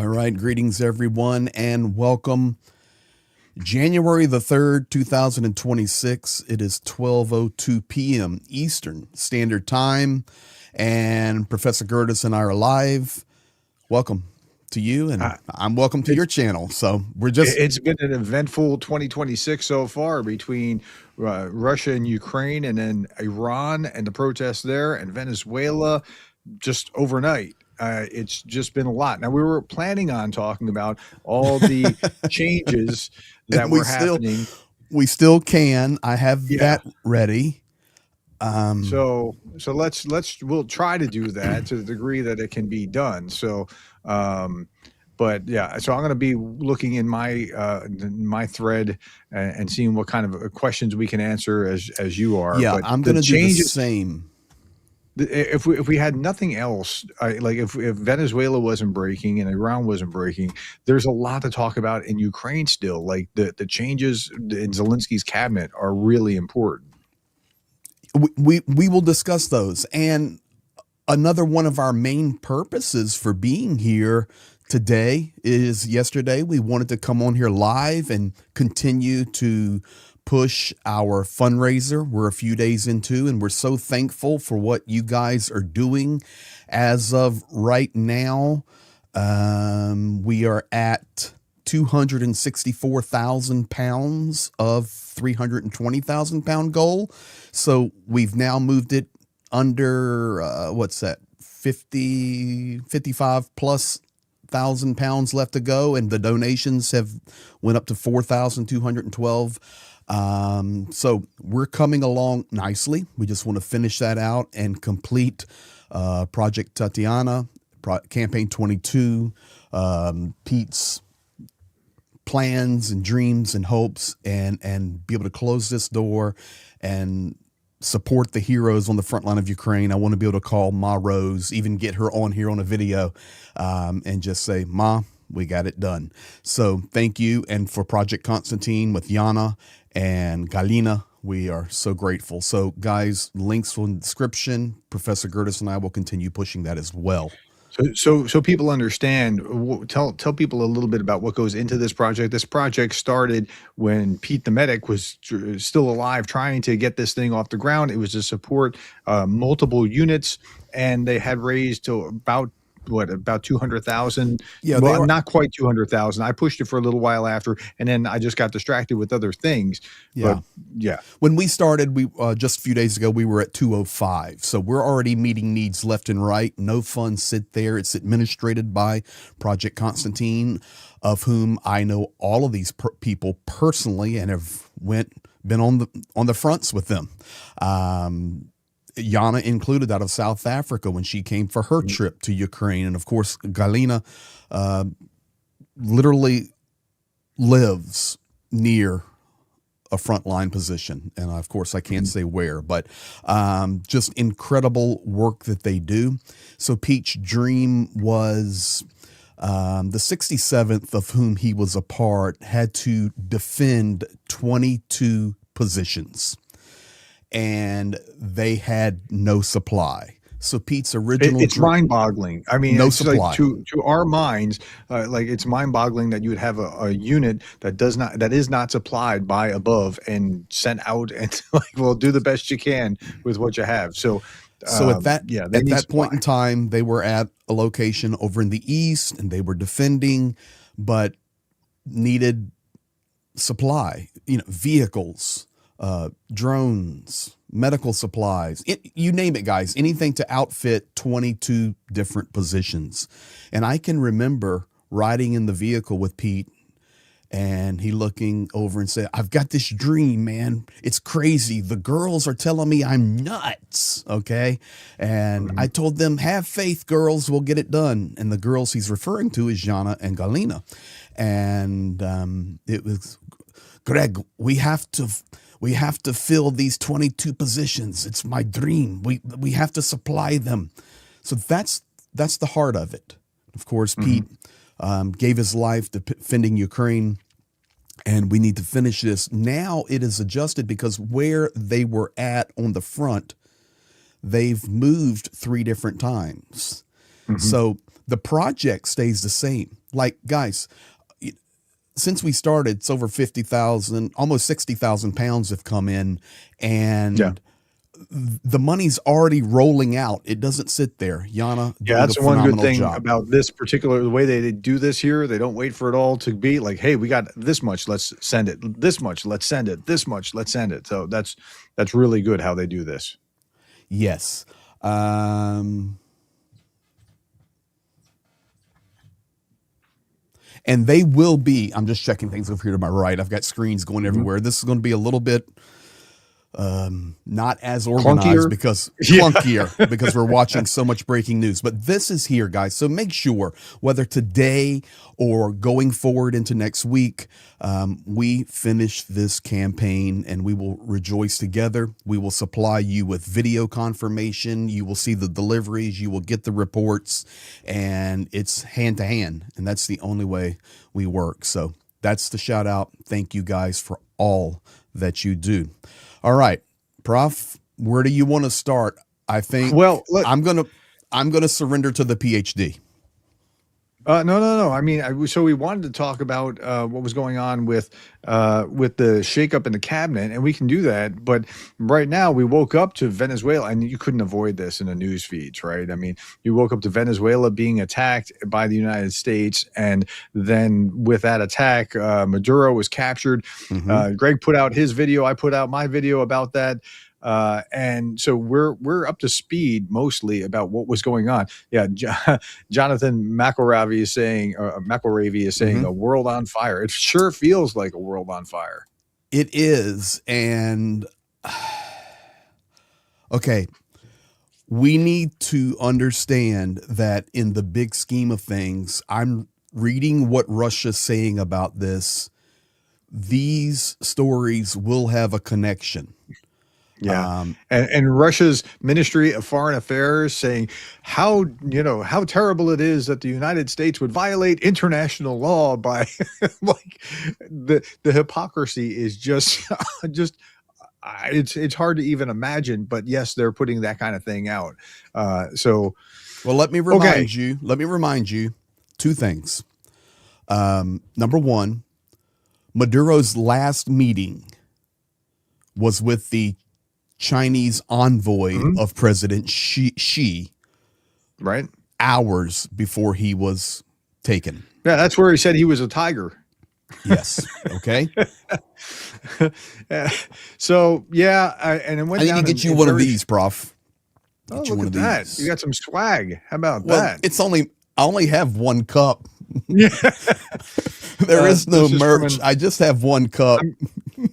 All right, greetings everyone and welcome. January the 3rd, 2026. It is 12:02 p.m. Eastern Standard Time and Professor Gerdes and I are live. Welcome to you and Uh, I'm welcome to it, your channel. So, we're just it's been an eventful 2026 so far between Russia and Ukraine, and then Iran and the protests there, and Venezuela just overnight. It's just been a lot. Now, we were planning on talking about all the changes and that were happening. we still can. I have Yeah. that ready. Um We'll try to do that to the degree that it can be done. Um, but yeah, so I'm going to be looking in my thread and seeing what kind of questions we can answer as you are. yeah, But I'm going the to do the changes, same. if we had nothing else, like if Venezuela wasn't breaking and Iran wasn't breaking, there's a lot to talk about in Ukraine still. Like the changes in Zelensky's cabinet are really important. We will discuss those. And another one of our main purposes for being here today is yesterday we wanted to come on here live and continue to push our fundraiser. We're a few days into and we're so thankful for what you guys are doing as of right now. We are at 264,000 pounds of 320,000 pound goal. So we've now moved it under what's that, 55 plus thousand pounds left to go, and the donations have went up to 4,212. So we're coming along nicely. We just want to finish that out and complete Project Tatiana, Campaign 22, Pete's plans and dreams and hopes, and be able to close this door and support the heroes on the front line of Ukraine. I want to be able to call Ma Rose, even get her on here on a video, and just say, Ma, we got it done. So thank you. And for Project Konstantin with Yana and Galina, we are so grateful. So guys, links in the description. Professor Gerdes and I will continue pushing that as well. So people understand. Tell people a little bit about what goes into this project. This project started when Pete the medic was still alive, trying to get this thing off the ground. It was to support multiple units, and they had raised to about 200,000. Yeah, they Well, are. not quite 200,000. I pushed it for a little while after, and then I just got distracted with other things. Yeah. But yeah, When we started, we just a few days ago, we were at 205. So we're already meeting needs left and right. No funds sit there. It's administrated by Project Constantine, of whom I know all of these people personally and have been on the fronts with them. Yana included, out of South Africa, when she came for her trip to Ukraine. And of course, Galina literally lives near a frontline position. And of course, I can't say where, but just incredible work that they do. So Pete's dream was the 67th, of whom he was a part, had to defend 22 positions, and they had no supply. So Pete's original it's mind-boggling. I mean, no it's like supply. to our minds, like it's mind-boggling that you would have a unit that is not supplied by above and sent out and like, well, do the best you can with what you have. So, So yeah, they at need that point supply. in time, they were at a location over in the east, and they were defending, but needed supply. Vehicles, drones, medical supplies, you name it, guys. Anything to outfit 22 different positions. And I can remember riding in the vehicle with Pete, and he looking over and said, I've got this dream, man. It's crazy. The girls are telling me I'm nuts. Okay. And I told them, have faith, girls, we'll get it done. And the girls he's referring to is Jana and Galina. And it was, Greg, we have to fill these 22 positions. It's my dream. We have to supply them. So that's the heart of it. Of course, Pete gave his life defending Ukraine, and we need to finish this. Now it is adjusted because where they were at on the front, they've moved 3 different times. So the project stays the same. Like, guys, since we started, it's over 50,000, almost 60,000 pounds have come in, Yeah. and the money's already rolling out. It doesn't sit there. Yana Yeah, doing a that's the one good phenomenal thing job. about this particular the way they do this here. They don't wait for it all to be like, "Hey, we got this much, let's send it. This much, let's send it. This much, let's send it." So that's really good how they do this. Yes. And they will be, I'm just checking things over here to my right. I've got screens going Mhm. everywhere. This is going to be a little bit not as organized Clunkier? because Yeah. clunkier because we're watching so much breaking news. But this is here, guys. So make sure, whether today or going forward into next week, we finish this campaign and we will rejoice together. We will supply you with video confirmation. You will see the deliveries. You will get the reports, and it's hand to hand. And that's the only way we work. So that's the shout out. Thank you guys for all that you do. All right, Prof, where do you want to start? I think Well, look, I'm gonna surrender to the PhD. no. I mean, so we wanted to talk about what was going on with the shakeup in the cabinet, and we can do that. But right now, we woke up to Venezuela, and you couldn't avoid this in the news feeds, right? I mean, you woke up to Venezuela being attacked by the United States, and then with that attack, Maduro was captured. Mm-hmm. Greg put out his video. I put out my video about that. And so we're up to speed mostly about what was going on. Yeah, Jonathan McElravy is saying Mm-hmm. a world on fire. It sure feels like a world on fire. It is, and okay, we need to understand that in the big scheme of things, I'm reading what Russia's saying about this. These stories will have a connection. Yeah. And Russia's Ministry of Foreign Affairs saying how terrible it is that the United States would violate international law by like the hypocrisy is just just it's hard to even imagine, but yes, they're putting that kind of thing out. So Well, let me remind you two things. Number one, Maduro's last meeting was with the Chinese envoy of President Xi right? hours before he was taken. Yeah, that's where he said he was a tiger. Yes. Okay. So yeah, and it went I need to down. get you one of these, Prof. Oh, Get you look one at of that! these. You got some swag. How about Well, that? I only have one cup. Yeah. There is no this is from merch. I just have one cup.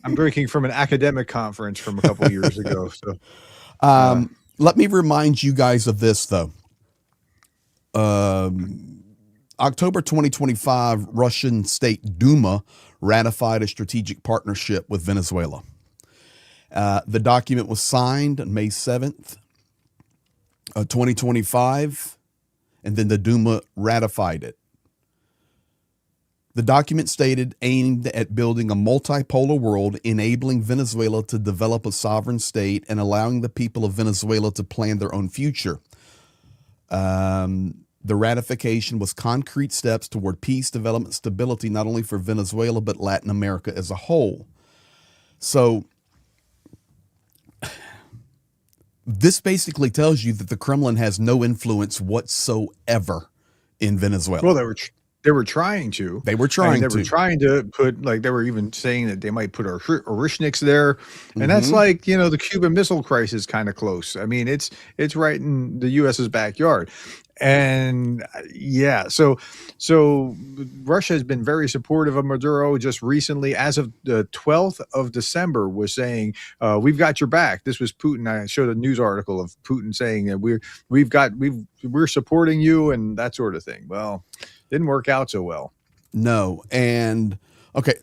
I'm drinking from an academic conference from a couple years ago. So Let me remind you guys of this, though. October 2025, Russian State Duma ratified a strategic partnership with Venezuela. The document was signed on May 7th, 2025, and then the Duma ratified it. The document stated aimed at building a multipolar world, enabling Venezuela to develop a sovereign state and allowing the people of Venezuela to plan their own future. The ratification was concrete steps toward peace, development, stability, not only for Venezuela, but Latin America as a whole. So this basically tells you that the Kremlin has no influence whatsoever in Venezuela. well, they were trying to. They were I mean, trying they to. were trying to put like they were even saying that they might put Orishniks there, and that's Mhm. like the Cuban Missile Crisis kind of close. I mean, it's right in the U.S.'s backyard, and yeah, so Russia has been very supportive of Maduro. Just recently, as of the 12th of December, was saying we've got your back. This was Putin. I showed a news article of Putin saying that we're supporting you and that sort of thing. Well, didn't work out so well. No. And okay,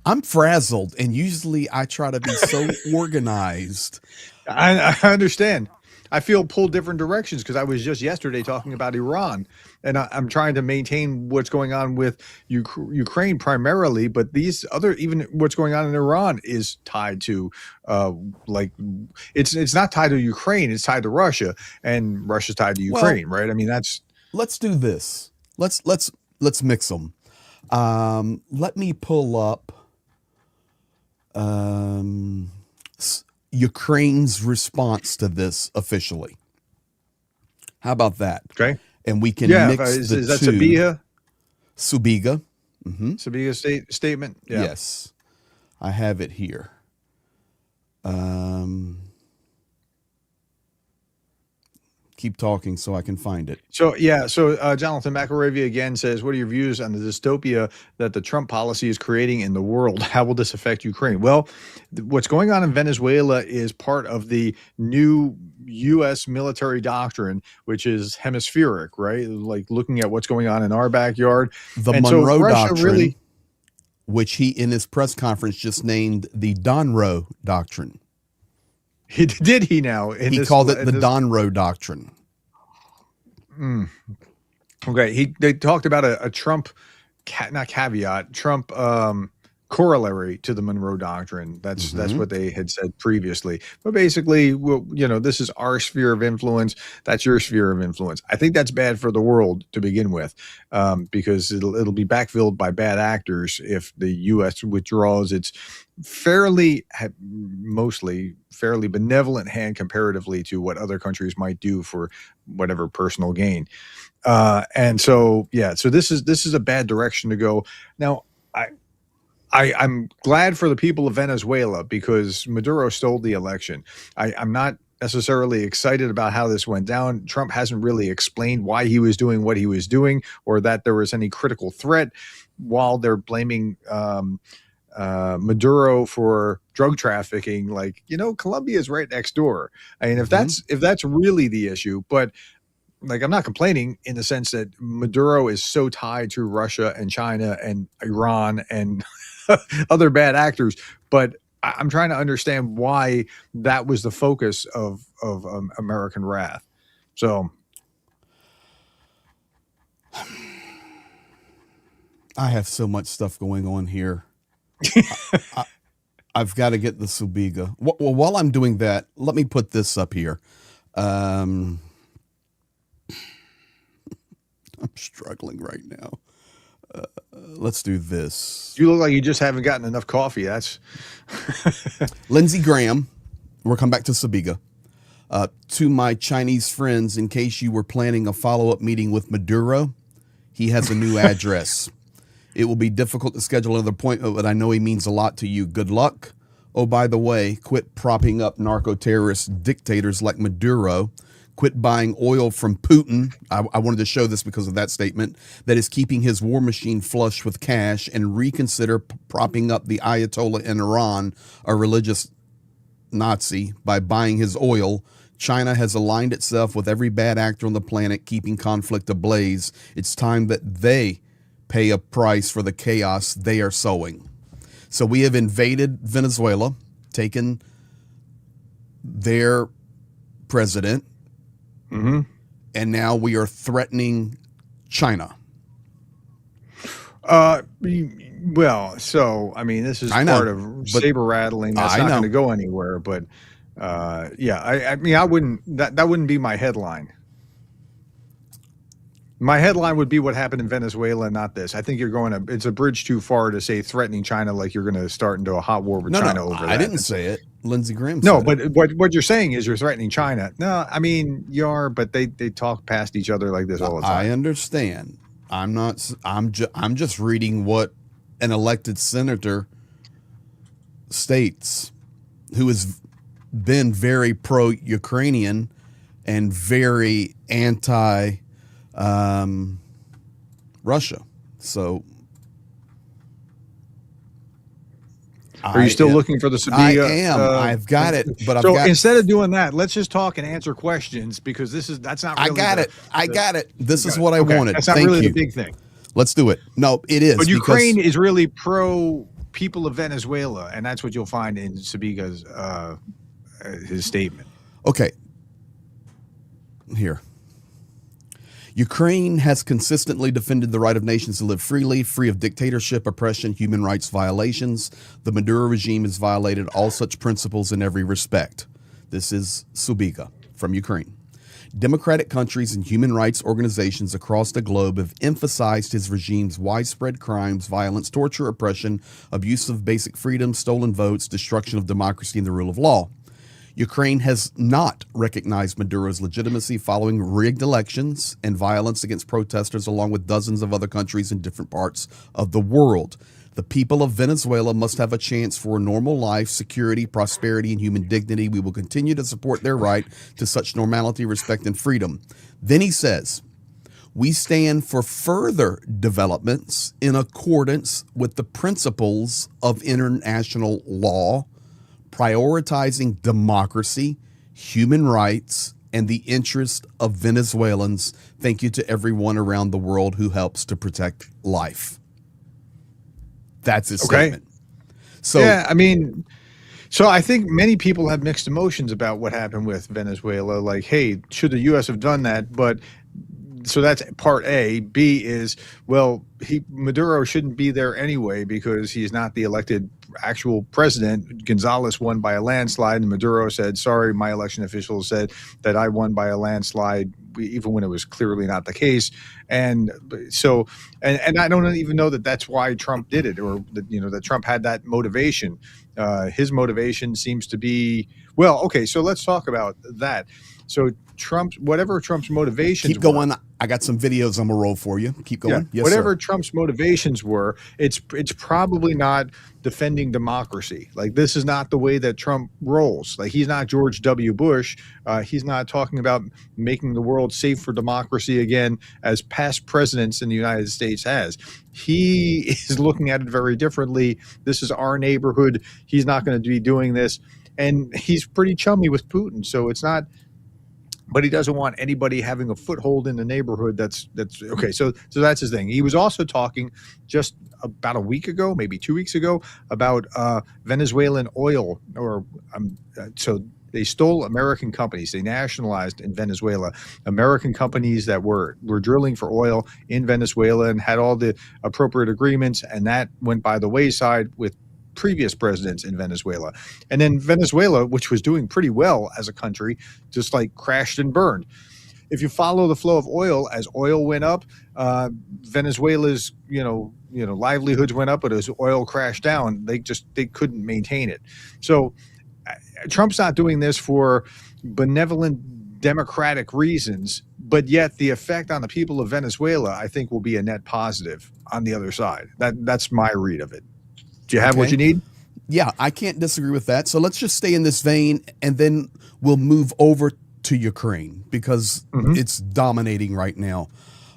I'm frazzled, and usually I try to be so organized. I understand. I feel pulled different directions because I was just yesterday talking about Iran, and I'm trying to maintain what's going on with Ukraine primarily, but these other, even what's going on in Iran is tied to, like, it's not tied to Ukraine, it's tied to Russia, and Russia's tied to Well, Ukraine, right? I mean, that's let's do this. Let's mix them. Let me pull up Ukraine's response to this officially. How about that? Okay. And we can Yeah. mix the Is that two. Sabiha? Subiga. Mm-hmm. Sabiha statement? Yeah. Yes, I have it here. Keep talking so I can find it. So, yeah. So, Jonathan McElravy again says, what are your views on the dystopia that the Trump policy is creating in the world? How will this affect Ukraine? Well, what's going on in Venezuela is part of the new U.S. military doctrine, which is hemispheric, right? Like looking at what's going on in our backyard. The And so Monroe Russia Doctrine, really, which he in his press conference just named the Donroe Doctrine. did he now? He called it the Donroe Doctrine. Okay. They talked about a Trump, not caveat, Trump corollary to the Monroe Doctrine. That's what they had said previously. But basically, well, this is our sphere of influence. That's your sphere of influence. I think that's bad for the world to begin with, because it'll be backfilled by bad actors if the U.S. withdraws its mostly fairly benevolent hand comparatively to what other countries might do for whatever personal gain. And so, yeah, so this is a bad direction to go. Now, I'm glad for the people of Venezuela because Maduro stole the election. I'm not necessarily excited about how this went down. Trump hasn't really explained why he was doing what he was doing or that there was any critical threat, while they're blaming Maduro for drug trafficking. Like, Colombia is right next door. I mean, if that's really the issue, but like, I'm not complaining in the sense that Maduro is so tied to Russia and China and Iran and other bad actors, but I'm trying to understand why that was the focus of American wrath. So I have so much stuff going on here. I've got to get the Subiga. Well, while I'm doing that, let me put this up here. I'm struggling right now. Let's do this. You look like you just haven't gotten enough coffee. That's Lindsey Graham. We'll come back to Subiga. To my Chinese friends, in case you were planning a follow-up meeting with Maduro, he has a new address. It will be difficult to schedule another appointment, but I know he means a lot to you. Good luck. Oh, by the way, quit propping up narco-terrorist dictators like Maduro. Quit buying oil from Putin. I wanted to show this because of that statement that is keeping his war machine flush with cash, and reconsider propping up the Ayatollah in Iran, a religious Nazi, by buying his oil. China has aligned itself with every bad actor on the planet, keeping conflict ablaze. It's time that they pay a price for the chaos they are sowing. So we have invaded Venezuela, taken their president, and now we are threatening China. Well, so I mean, this is part of saber rattling. That's not going to go anywhere. But yeah, I mean, I wouldn't. That wouldn't be my headline. My headline would be what happened in Venezuela, not this. I think it's a bridge too far to say threatening China like you're going to start into a hot war with China over that. I didn't say it. Lindsey Graham said No, but what you're saying is you're threatening China. No, I mean, you are, but they talk past each other like this all the time. I understand. I'm just reading what an elected senator states, who has been very pro-Ukrainian and very anti Russia. So are you still looking for the Subiga? I am. I've got it. But instead of doing that, let's just talk and answer questions, because that's not really I got it. This is what I wanted. That's not really the big thing. Let's do it. No, it is. But Ukraine is really pro people of Venezuela, and that's what you'll find in Subiga's his statement. Okay. Here. Ukraine has consistently defended the right of nations to live freely, free of dictatorship, oppression, human rights violations. The Maduro regime has violated all such principles in every respect. This is Subiga from Ukraine. Democratic countries and human rights organizations across the globe have emphasized his regime's widespread crimes, violence, torture, oppression, abuse of basic freedoms, stolen votes, destruction of democracy, and the rule of law. Ukraine has not recognized Maduro's legitimacy following rigged elections and violence against protesters, along with dozens of other countries in different parts of the world. The people of Venezuela must have a chance for a normal life, security, prosperity, and human dignity. We will continue to support their right to such normality, respect, and freedom. Then he says, we stand for further developments in accordance with the principles of international law, prioritizing democracy, human rights, and the interest of Venezuelans. Thank you to everyone around the world who helps to protect life. That's his statement. So, yeah, I mean, so I think many people have mixed emotions about what happened with Venezuela. Like, hey, should the U.S. have done that? But so that's part A. B is, well, Maduro shouldn't be there anyway because he's not the elected actual president. Gonzalez won by a landslide, and Maduro said, sorry, my election officials said that I won by a landslide, even when it was clearly not the case. And so, and I don't even know that that's why Trump did it, or that, that Trump had that motivation. His motivation seems to be, well, okay, so let's talk about that. So whatever Trump's motivations keep going. I got some videos I'm gonna roll for you. Keep going. Yeah, yes, whatever sir. Trump's motivations were, it's probably not defending democracy. Like, this is not the way that Trump rolls. Like, he's not George W. Bush. He's not talking about making the world safe for democracy again, as past presidents in the United States has. He is looking at it very differently. This is our neighborhood. He's not going to be doing this. And he's pretty chummy with Putin. So it's not, but he doesn't want anybody having a foothold in the neighborhood. That's okay. So that's his thing. He was also talking just about a week ago, maybe 2 weeks ago, about Venezuelan oil, or so they stole American companies. They nationalized in Venezuela American companies that were drilling for oil in Venezuela and had all the appropriate agreements, and that went by the wayside with previous presidents in Venezuela. And then Venezuela, which was doing pretty well as a country, just like crashed and burned. If you follow the flow of oil, as oil went up, Venezuela's livelihoods went up, but as oil crashed down, they couldn't maintain it. So Trump's not doing this for benevolent democratic reasons, but yet the effect on the people of Venezuela, I think, will be a net positive on the other side. That's my read of it. Do you have what you need? Yeah, I can't disagree with that. So let's just stay in this vein, and then we'll move over to Ukraine because it's dominating right now.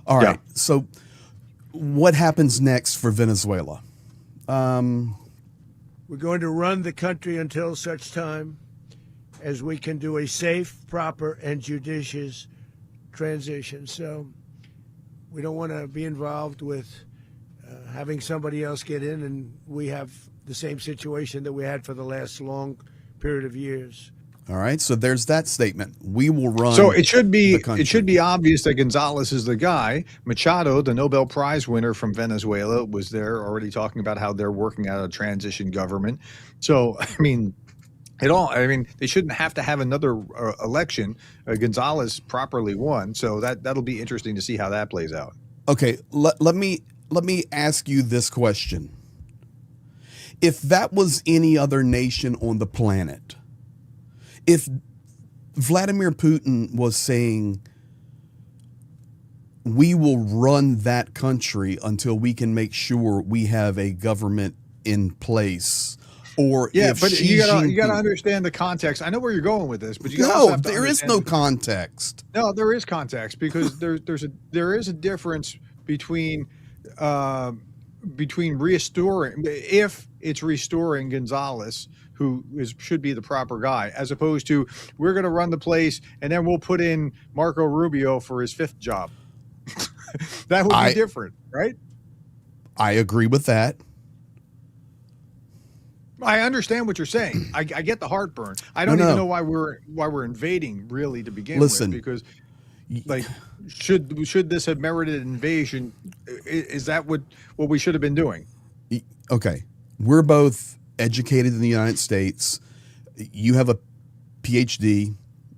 All right. Yeah. So what happens next for Venezuela? We're going to run the country until such time as we can do a safe, proper, and judicious transition. So we don't want to be involved with having somebody else get in, and we have the same situation that we had for the last long period of years. All right, so there's that statement. We will run. So it should be obvious that Gonzalez is the guy. Machado, the Nobel Prize winner from Venezuela, was there already talking about how they're working out a transition government. So I mean, they shouldn't have to have another election. Gonzalez properly won, so that'll be interesting to see how that plays out. Okay, let me ask you this question. If that was any other nation on the planet, if Vladimir Putin was saying, we will run that country until we can make sure we have a government in place, or but you gotta understand the context. I know where you're going with this, but there is no context. No, there is context, because there is a difference between restoring, if it's restoring Gonzalez, who should be the proper guy, as opposed to, we're going to run the place and then we'll put in Marco Rubio for his fifth job. That would be different, right? I agree with that. I understand what you're saying. I get the heartburn. I don't even know why we're invading, really, to begin with, because like, should this have merited invasion? Is that what we should have been doing? Okay, we're both educated in the United States. You have a PhD.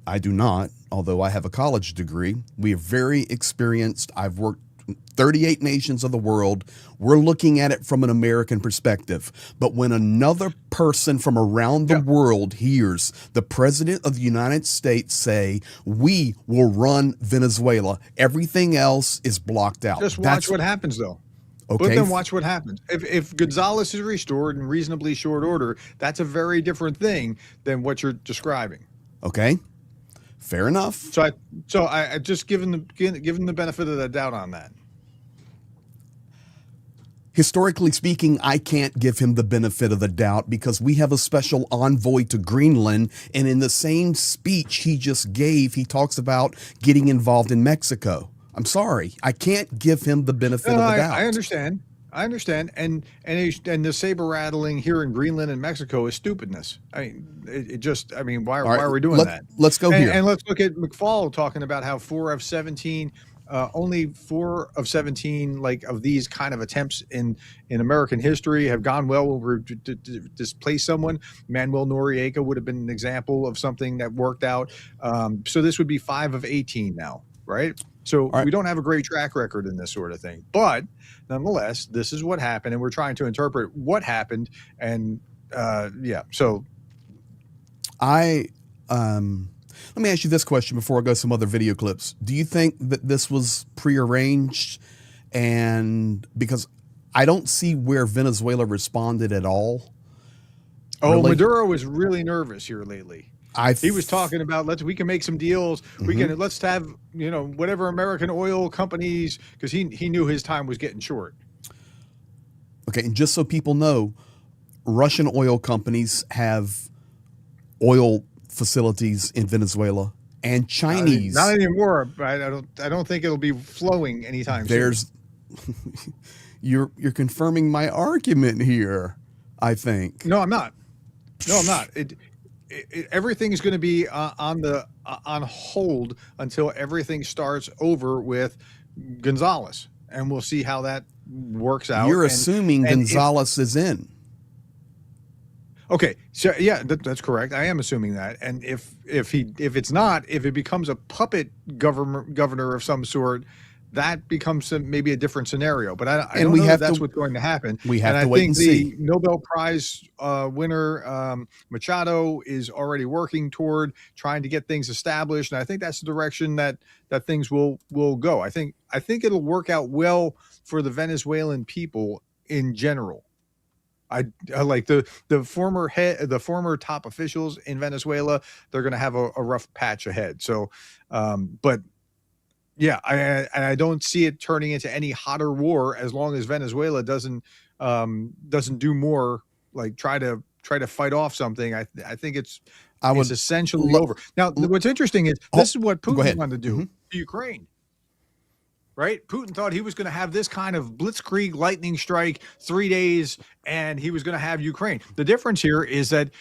I do not, although I have a college degree. We are very experienced. I've worked 38 nations of the world. We're looking at it from an American perspective. But when another person from around the world hears the president of the United States say, we will run Venezuela, everything else is blocked out. Just watch what happens, though. Okay. But then watch what happens. If Gonzales is restored in reasonably short order, that's a very different thing than what you're describing. Okay. Fair enough. So I just given the benefit of the doubt on that. Historically speaking, I can't give him the benefit of the doubt because we have a special envoy to Greenland. And in the same speech he just gave, he talks about getting involved in Mexico. I'm sorry. I can't give him the benefit of the doubt. I understand. And the saber rattling here in Greenland and Mexico is stupidness. I mean, why are we doing that? Let's go here. And let's look at McFaul talking about how 4 of 17, only 4 of 17 of these kind of attempts in American history have gone well when we displace someone. Manuel Noriega would have been an example of something that worked out. So this would be 5 of 18 now, right? So we don't have a great track record in this sort of thing, but nonetheless, this is what happened, and we're trying to interpret what happened. And so let me ask you this question before I go to some other video clips. Do you think that this was prearranged? And because I don't see where Venezuela responded at all. Really? Maduro was really nervous here lately. He was talking about we can make some deals. Let's have whatever American oil companies, because he knew his time was getting short. Okay, and just so people know, Russian oil companies have oil facilities in Venezuela, and Chinese. Not anymore. I don't think it'll be flowing anytime soon. You're confirming my argument here, I think. No, I'm not. Everything is going to be on hold until everything starts over with Gonzales, and we'll see how that works out. You're assuming Gonzales is in. Okay, so yeah, that's correct. I am assuming that, and if it becomes a puppet governor of some sort, that becomes maybe a different scenario. But I don't know if that's what's going to happen. We have to wait and see. I think the Nobel Prize winner Machado is already working toward trying to get things established, and I think that's the direction that things will go. I think it'll work out well for the Venezuelan people in general. I like the former top officials in Venezuela. They're going to have a rough patch ahead. So, but yeah, I don't see it turning into any hotter war as long as Venezuela doesn't do more, try to fight off something. I think it's essentially over. Now, what's interesting is this is what Putin wanted to do to Ukraine. Right? Putin thought he was going to have this kind of blitzkrieg lightning strike 3 days, and he was going to have Ukraine. The difference here is that,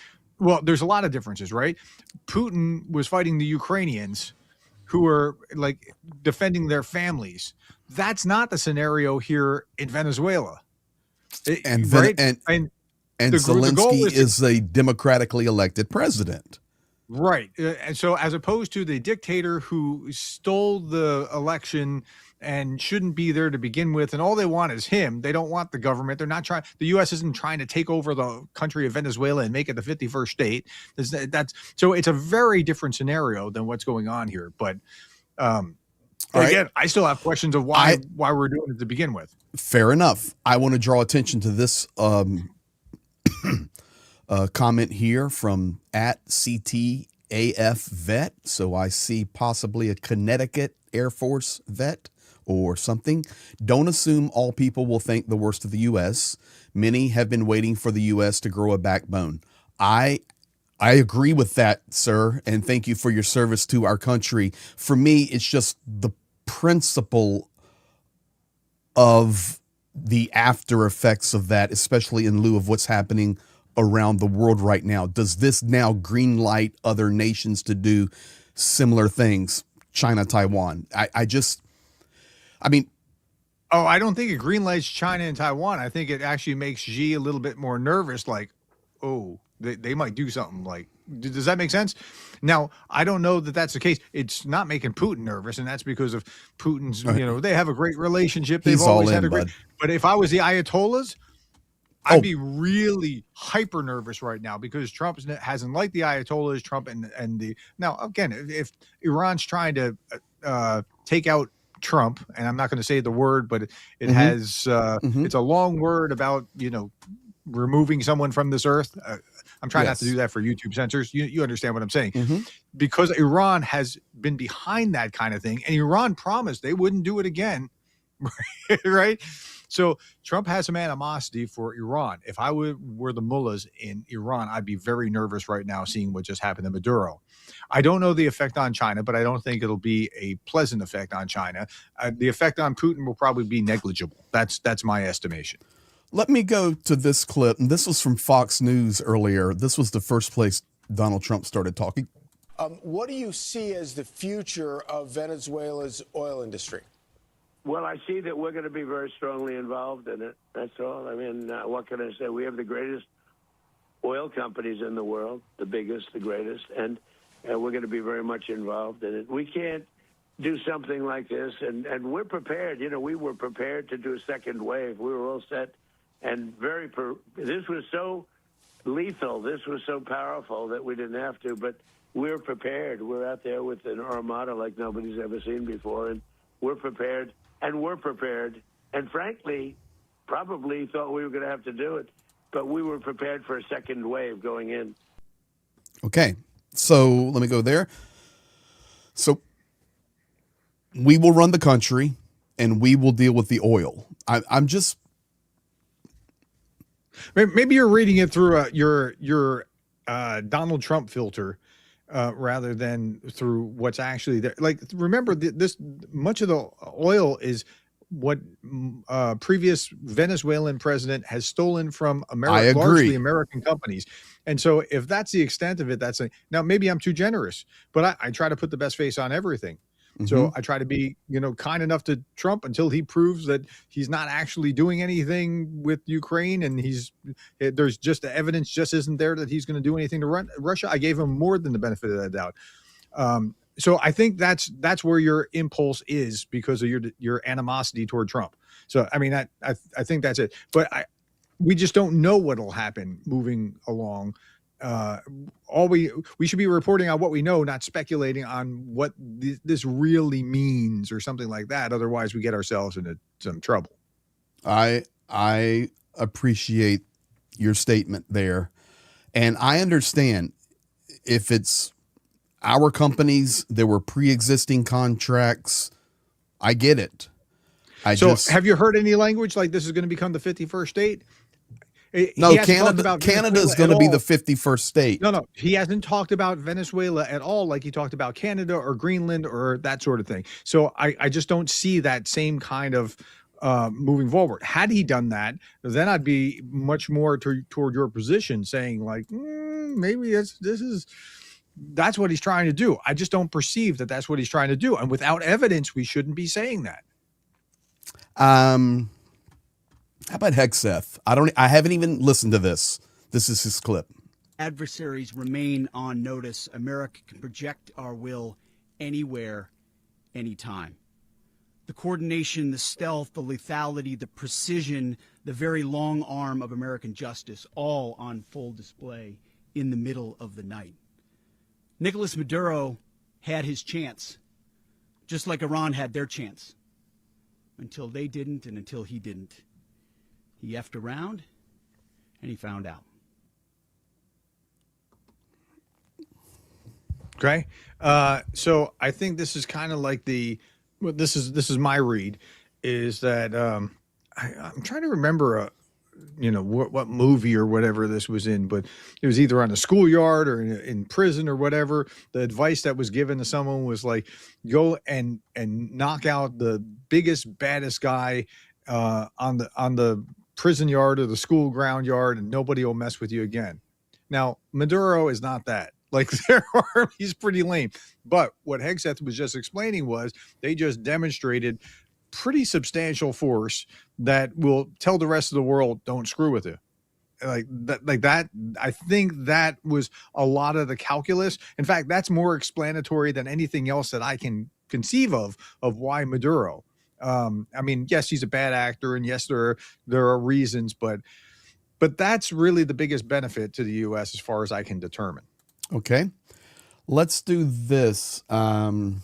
well, there's a lot of differences, right? Putin was fighting the Ukrainians who were defending their families. That's not the scenario here in Venezuela. And Zelensky is a democratically elected president. Right. And so as opposed to the dictator who stole the election and shouldn't be there to begin with, and all they want is him. They don't want the government. They're not trying. The U.S. isn't trying to take over the country of Venezuela and make it the 51st state. So it's a very different scenario than what's going on here. But again, I still have questions of why we're doing it to begin with. Fair enough. I want to draw attention to this comment here from @CTAF vet. So I see possibly a Connecticut Air Force vet or something. Don't assume all people will think the worst of the U.S. Many have been waiting for the U.S. to grow a backbone. I agree with that, sir, and thank you for your service to our country. For me, it's just the principle of the after effects of that, especially in lieu of what's happening around the world right now. Does this now green light other nations to do similar things? China, Taiwan. I don't think it greenlights China and Taiwan. I think it actually makes Xi a little bit more nervous. They might do something Does that make sense? Now, I don't know that that's the case. It's not making Putin nervous, and that's because of Putin's, they have a great relationship. They've He's always all had in, a great, bud. but if I was the Ayatollahs, Oh. I'd be really hyper nervous right now because Trump hasn't liked the Ayatollahs, Trump and the, now again, if Iran's trying to take out Trump, and I'm not going to say the word, but it has, it's a long word about, removing someone from this earth. I'm trying not to do that for YouTube censors. You understand what I'm saying? Because Iran has been behind that kind of thing, and Iran promised they wouldn't do it again, right? So Trump has some animosity for Iran. If I were the mullahs in Iran, I'd be very nervous right now seeing what just happened to Maduro. I don't know the effect on China, but I don't think it'll be a pleasant effect on China. The effect on Putin will probably be negligible. That's my estimation. Let me go to this clip, and this was from Fox News earlier. This was the first place Donald Trump started talking. What do you see as the future of Venezuela's oil industry? Well, I see that we're going to be very strongly involved in it. That's all. I mean, what can I say? We have the greatest oil companies in the world, the biggest, the greatest, and we're going to be very much involved in it. We can't do something like this, and we're prepared. We were prepared to do a second wave. We were all set. And this was so lethal, this was so powerful that we didn't have to, but we're prepared. We're out there with an armada like nobody's ever seen before, and we're prepared, and frankly, probably thought we were going to have to do it, but we were prepared for a second wave going in. Okay, so let me go there. So we will run the country, and we will deal with the oil. I'm just... Maybe you're reading it through your Donald Trump filter rather than through what's actually there. Like, remember, this much of the oil is what previous Venezuelan president has stolen from America, largely American companies. And so if that's the extent of it, now maybe I'm too generous, but I try to put the best face on everything. So I try to be, kind enough to Trump until he proves that he's not actually doing anything with Ukraine, and there's just the evidence just isn't there that he's going to do anything to Russia. I gave him more than the benefit of that doubt. So I think that's where your impulse is because of your animosity toward Trump. So I mean, I think that's it. But we just don't know what'll happen moving along. We should be reporting on what we know, not speculating on what this really means or something like that. Otherwise, we get ourselves into some trouble. I appreciate your statement there, and I understand if it's our companies, there were pre-existing contracts. I get it. Have you heard any language like this is going to become the 51st state? No, Canada is going to be the 51st state. No, he hasn't talked about Venezuela at all like he talked about Canada or Greenland or that sort of thing. So I just don't see that same kind of moving forward. Had he done that, then I'd be much more toward your position, saying like, maybe that's what he's trying to do. I just don't perceive that that's what he's trying to do. And without evidence, we shouldn't be saying that. How about Hegseth? I haven't even listened to this. This is his clip. Adversaries remain on notice. America can project our will anywhere, anytime. The coordination, the stealth, the lethality, the precision, the very long arm of American justice, all on full display in the middle of the night. Nicolas Maduro had his chance, just like Iran had their chance, until they didn't and until he didn't. He effed around, and he found out. Okay, so I think this is kind of like this is my read, is that I'm trying to remember what movie or whatever this was in, but it was either on the schoolyard or in prison or whatever. The advice that was given to someone was like, go and knock out the biggest, baddest guy on the prison yard or the school ground yard, and nobody will mess with you again. Now, Maduro is not that. Like, he's pretty lame. But what Hegseth was just explaining was they just demonstrated pretty substantial force that will tell the rest of the world, don't screw with it. like that. I think that was a lot of the calculus. In fact, that's more explanatory than anything else that I can conceive of why Maduro. I mean, yes, he's a bad actor, and yes, there are reasons, but that's really the biggest benefit to the U.S. as far as I can determine. Okay. Let's do this. I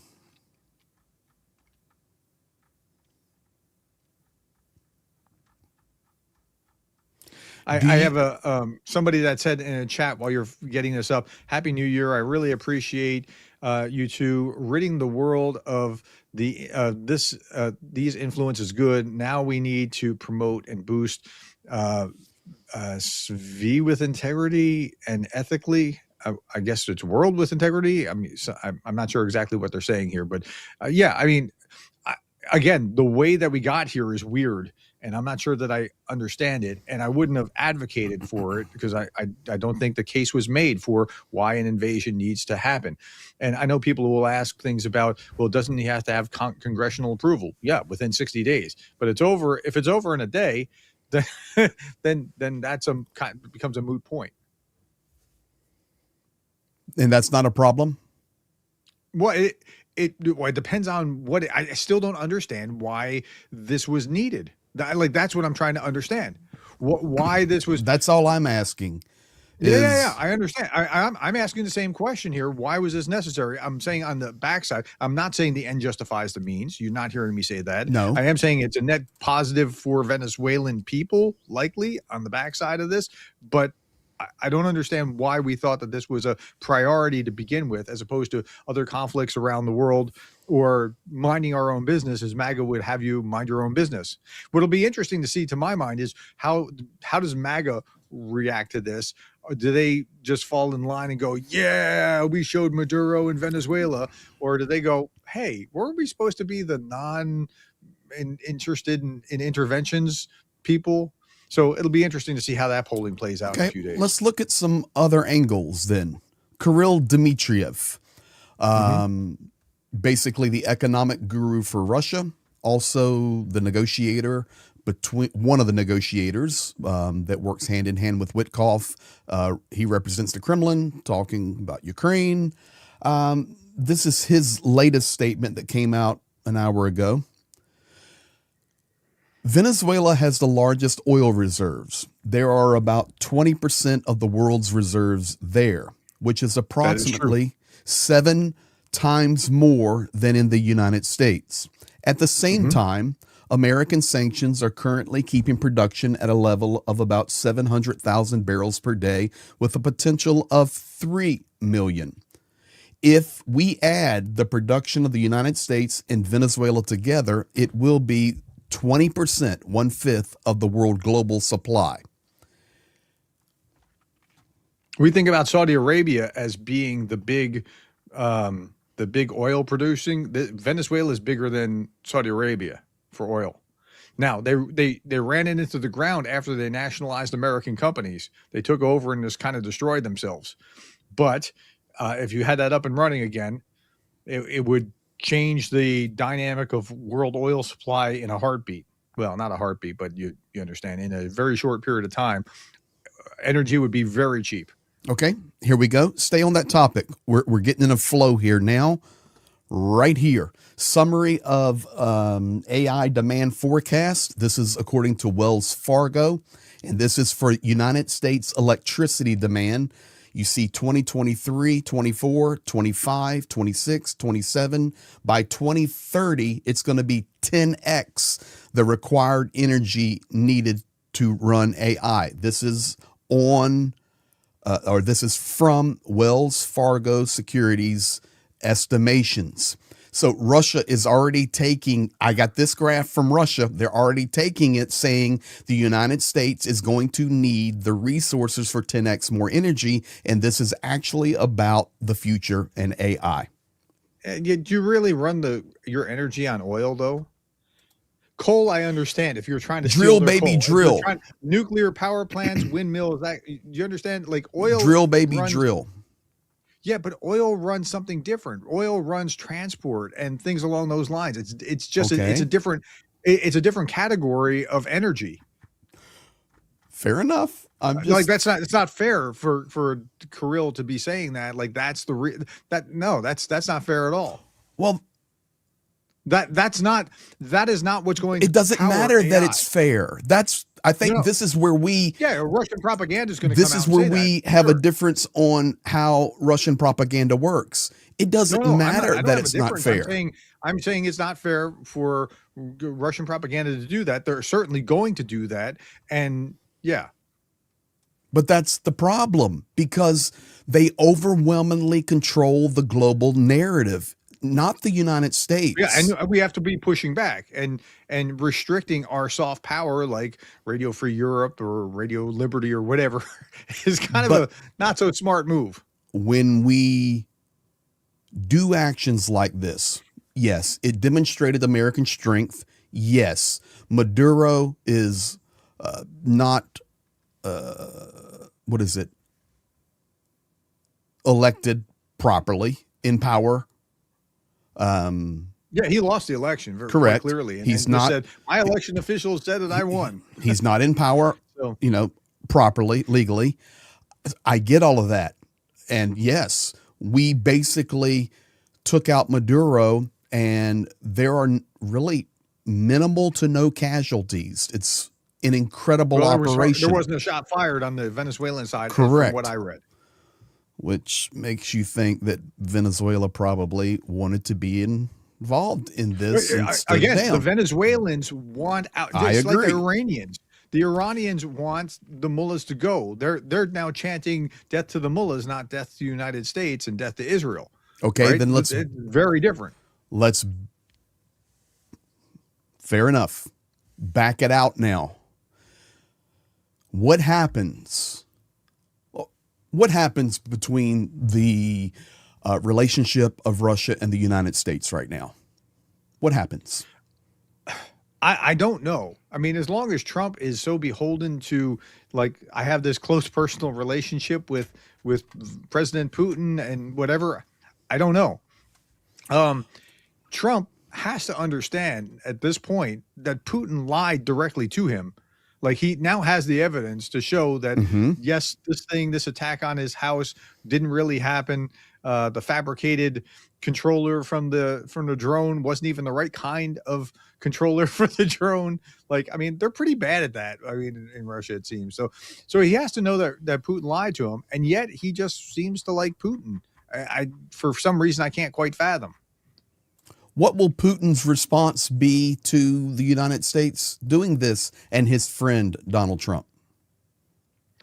have a somebody that said in a chat while you're getting this up, Happy New Year. I really appreciate you two ridding the world of these influences good. Now we need to promote and boost SV with integrity and ethically. I guess it's world with integrity. I mean, so I'm not sure exactly what they're saying here, but yeah, I mean, again, the way that we got here is weird, and I'm not sure that I understand it, and I wouldn't have advocated for it because I don't think the case was made for why an invasion needs to happen. And I know people will ask things about, well, doesn't he have to have congressional approval? Yeah, within 60 days. But it's over. If it's over in a day, then that's becomes a moot point. And that's not a problem? Well, it depends on what I still don't understand why this was needed. That's what I'm trying to understand. Why this was. That's all I'm asking. Yeah, I understand. I'm asking the same question here. Why was this necessary? I'm saying on the backside, I'm not saying the end justifies the means. You're not hearing me say that. No. I am saying it's a net positive for Venezuelan people, likely on the backside of this, but I don't understand why we thought that this was a priority to begin with, as opposed to other conflicts around the world or minding our own business, as MAGA would have you mind your own business. What'll be interesting to see, to my mind, is how does MAGA react to this? Or do they just fall in line and go, yeah, we showed Maduro in Venezuela? Or do they go, hey, weren't we supposed to be the interested in interventions people? So it'll be interesting to see how that polling plays out in a few days. Let's look at some other angles then. Kirill Dmitriev, basically the economic guru for Russia, also the negotiator one of the negotiators that works hand in hand with Witkoff. He represents the Kremlin, talking about Ukraine. This is his latest statement that came out an hour ago. Venezuela has the largest oil reserves. There are about 20% of the world's reserves there, which is approximately 7 times more than in the United States. At the same time, American sanctions are currently keeping production at a level of about 700,000 barrels per day with a potential of 3 million. If we add the production of the United States and Venezuela together, it will be 20%, 1/5 of the world global supply. We think about Saudi Arabia as being the big oil producing. Venezuela is bigger than Saudi Arabia for oil. Now they ran it into the ground after they nationalized American companies. They took over and just kind of destroyed themselves. But if you had that up and running again, it would change the dynamic of world oil supply in a heartbeat. Well, not a heartbeat, but you understand, in a very short period of time, energy would be very cheap. Okay, here we go. Stay on that topic. We're getting in a flow here now, right here. Summary of AI demand forecast. This is according to Wells Fargo, and this is for United States electricity demand. You see 2023, 24, 25, 26, 27. By 2030, it's going to be 10x the required energy needed to run AI. This is this is from Wells Fargo Securities estimations. So Russia is already taking, I got this graph from Russia, they're already taking it, saying the United States is going to need the resources for 10x more energy, and this is actually about the future and AI. Do you really run your energy on oil, though? Coal, I understand. If you're trying to drill, steal their baby, coal. drill. Nuclear power plants, windmills, you understand? Like oil. Drill, baby, drill. Yeah, but oil runs something different. Oil runs transport and things along those lines. It's just okay. it's a different category of energy. Fair enough. I'm just Like it's not fair for Kirill to be saying that. Like that's that's not fair at all. well, That is not what's going to it doesn't power matter that AI. it's fair. I think No. this is where Russian propaganda is going to this come is out and where say we that. have a Sure. difference on how Russian propaganda works. It doesn't No, matter I don't that have a it's not difference. fair. I'm saying it's not fair for Russian propaganda to do that. They're certainly going to do that, and yeah, But that's the problem, because they overwhelmingly control the global narrative, not the United States. yeah, and we have to be pushing back and restricting our soft power, like Radio Free Europe or Radio Liberty or whatever, is kind of But- a not so smart move. When we do actions like this, yes, it demonstrated American strength. Yes, Maduro is not, what is it, elected properly in power. Yeah, he lost the election very Correct. quite clearly. And He's and just not- said, my election officials said that I won. He's not in power, So properly, legally. I get all of that. And yes, we basically took out Maduro, and there are really minimal to no casualties. It's an incredible well, operation, there wasn't a shot fired on the Venezuelan side, Correct. from what I read. which makes you think that Venezuela probably wanted to be involved in this and stood Again, down. the Venezuelans want out. I Just like agree. the Iranians. The Iranians want the mullahs to go. They're now chanting death to the mullahs, not death to the United States and death to Israel. Okay, right? then let's It's very different. fair enough. Back it out now. What happens? What happens between the relationship of Russia and the United States right now? What happens? I don't know. I mean, as long as Trump is so beholden to, like, I have this close personal relationship with President Putin and whatever, I don't know. Trump has to understand at this point that Putin lied directly to him. Like, he now has the evidence to show that, yes, this attack on his house didn't really happen. The fabricated controller from the drone wasn't even the right kind of controller for the drone. Like, I mean, they're pretty bad at that. I mean, in Russia, it seems. So he has to know that Putin lied to him, and yet he just seems to like Putin. I for some reason I can't quite fathom. What will Putin's response be to the United States doing this and his friend Donald Trump?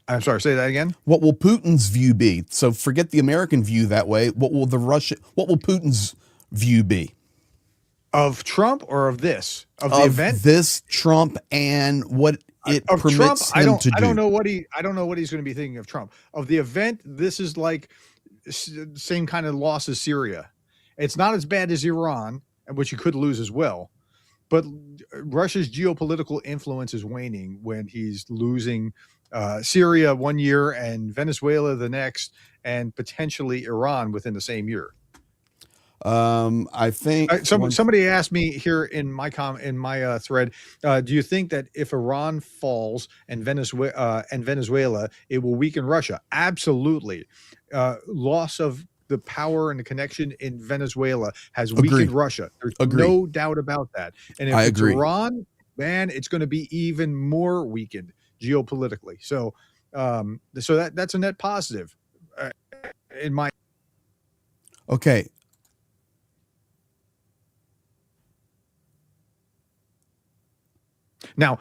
I'm sorry, say that again. What will Putin's view be? So forget the American view that way. What will Putin's view be? Of Trump or of this? Of the Of event? this Trump and what it Of permits Trump, him to do. I don't know what he's going to be thinking of Trump. Of the event, this is like same kind of loss as Syria. It's not as bad as Iran, which you could lose as well. But Russia's geopolitical influence is waning when he's losing Syria one year and Venezuela the next, and potentially Iran within the same year. I think Somebody asked me here in my thread, do you think that if Iran falls and Venezuela, it will weaken Russia? Absolutely. Loss of the power and the connection in Venezuela has weakened Agreed. Russia. There's Agreed. no doubt about that. And if I it's agree. Iran, man, it's going to be even more weakened geopolitically. So, that's a net positive in my. Okay. Now,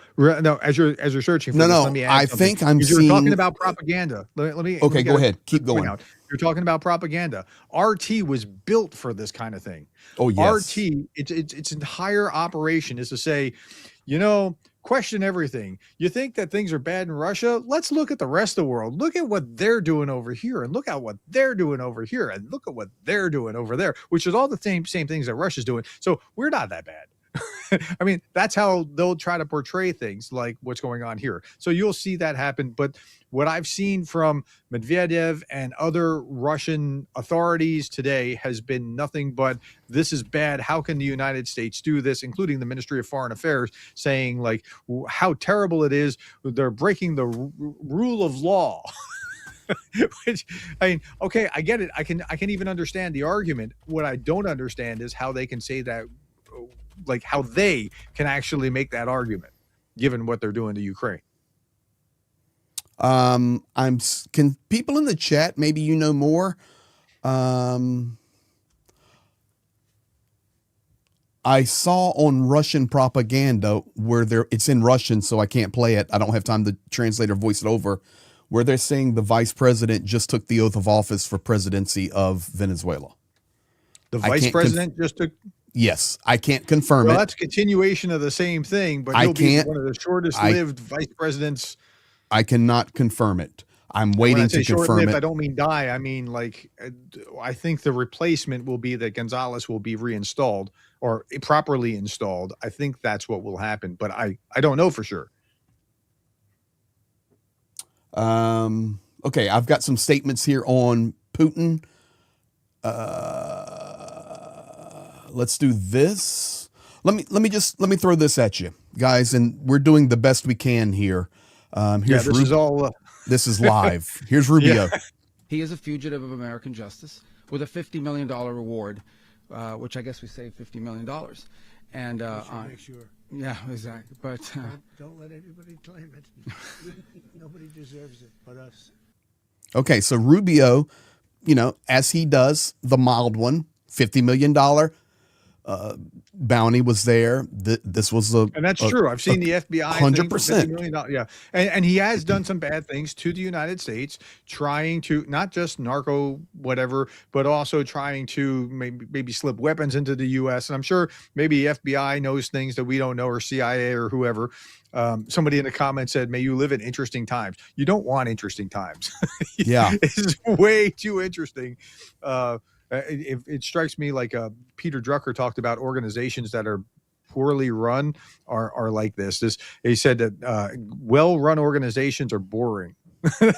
as you're searching for No, this, no, let me add I something. think I'm Because you're seeing- talking about propaganda. Let me Okay, go get a ahead. Keep quick point going. out. You're talking about propaganda. RT was built for this kind of thing. Oh, yes. RT, its entire operation is to say, question everything. You think that things are bad in Russia? Let's look at the rest of the world. Look at what they're doing over here, and look at what they're doing over here, and look at what they're doing over there, which is all the same things that Russia's doing. So we're not that bad. I mean, that's how they'll try to portray things like what's going on here. So you'll see that happen. But what I've seen from Medvedev and other Russian authorities today has been nothing but this is bad. How can the United States do this, including the Ministry of Foreign Affairs, saying like how terrible it is. They're breaking the rule of law. Which, I mean, okay, I get it. I can even understand the argument. What I don't understand is how they can say that, like how they can actually make that argument, given what they're doing to Ukraine. Can people in the chat, maybe you know more? I saw on Russian propaganda where it's in Russian, so I can't play it. I don't have time to translate or voice it over, where they're saying the vice president just took the oath of office for presidency of Venezuela. The vice president just took. Yes, I can't confirm well, it. That's a continuation of the same thing, but he'll be one of the shortest lived vice presidents. I cannot confirm it. I'm waiting to confirm it. I don't mean die. I mean, like, I think the replacement will be that Gonzalez will be reinstalled or properly installed. I think that's what will happen, but I don't know for sure. Okay, I've got some statements here on Putin. Let's do this. Let me throw this at you, guys, and we're doing the best we can here. Here's this is all. This is live. Here's Rubio. Yeah. He is a fugitive of American justice with a $50 million reward, which I guess we saved $50 million. And make sure. Yeah, exactly. But don't let anybody claim it. Nobody deserves it but us. Okay, so Rubio, as he does, the mild one, $50 million bounty was there. This was and that's true. I've seen the FBI 100%. Yeah, and he has done some bad things to the United States, trying to not just narco whatever, but also trying to maybe slip weapons into the U.S. And I'm sure maybe FBI knows things that we don't know, or CIA or whoever. Somebody in the comments said, "May you live in interesting times." You don't want interesting times. Yeah, it's way too interesting. It strikes me like Peter Drucker talked about organizations that are poorly run are like this. He said that well-run organizations are boring.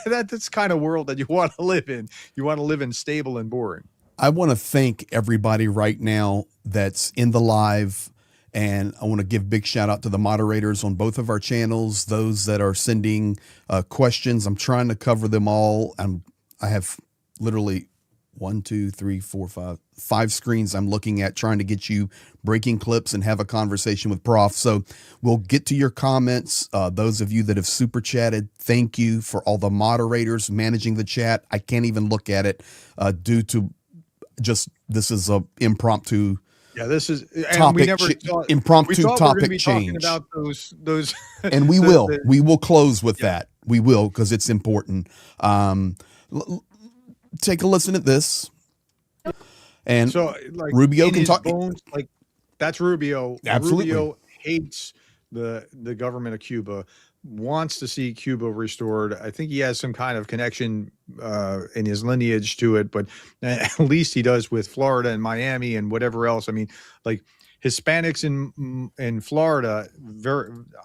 That's the kind of world that you want to live in. You want to live in stable and boring. I want to thank everybody right now that's in the live, and I want to give big shout out to the moderators on both of our channels, those that are sending questions. I'm trying to cover them all. I have literally 5 screens I'm looking at, trying to get you breaking clips and have a conversation with Prof. So we'll get to your comments. Those of you that have super chatted, thank you. For all the moderators managing the chat, I can't even look at it due to this is a impromptu. Yeah, this is topic. Impromptu topic change about those, and we will close with that. We will, because it's important. Take a listen at this, and so like Rubio can talk. Bones, like that's Rubio. Absolutely. Rubio hates the government of Cuba, wants to see Cuba restored. I think he has some kind of connection in his lineage to it, but at least he does with Florida and Miami and whatever else. I mean, like Hispanics in Florida,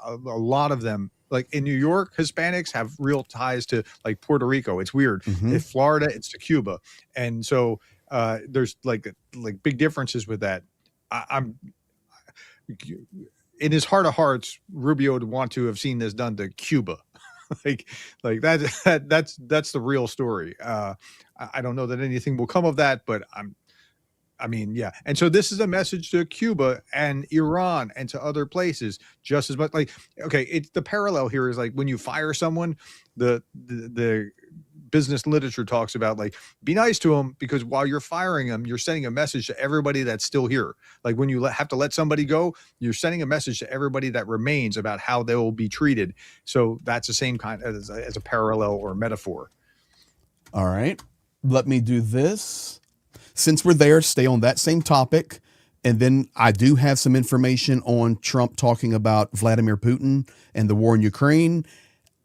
a lot of them. Like in New York, Hispanics have real ties to like Puerto Rico. It's weird. Mm-hmm. In Florida, it's to Cuba, and so there's like big differences with that. I'm in his heart of hearts, Rubio would want to have seen this done to Cuba, like that's the real story. I don't know that anything will come of that, but I mean, yeah. And so this is a message to Cuba and Iran and to other places just as much. Like, okay, it's the parallel here is like when you fire someone, the business literature talks about like, be nice to them, because while you're firing them, you're sending a message to everybody that's still here. Like when you have to let somebody go, you're sending a message to everybody that remains about how they will be treated. So that's the same kind as a parallel or metaphor. All right, let me do this. Since we're there, stay on that same topic. And then I do have some information on Trump talking about Vladimir Putin and the war in Ukraine,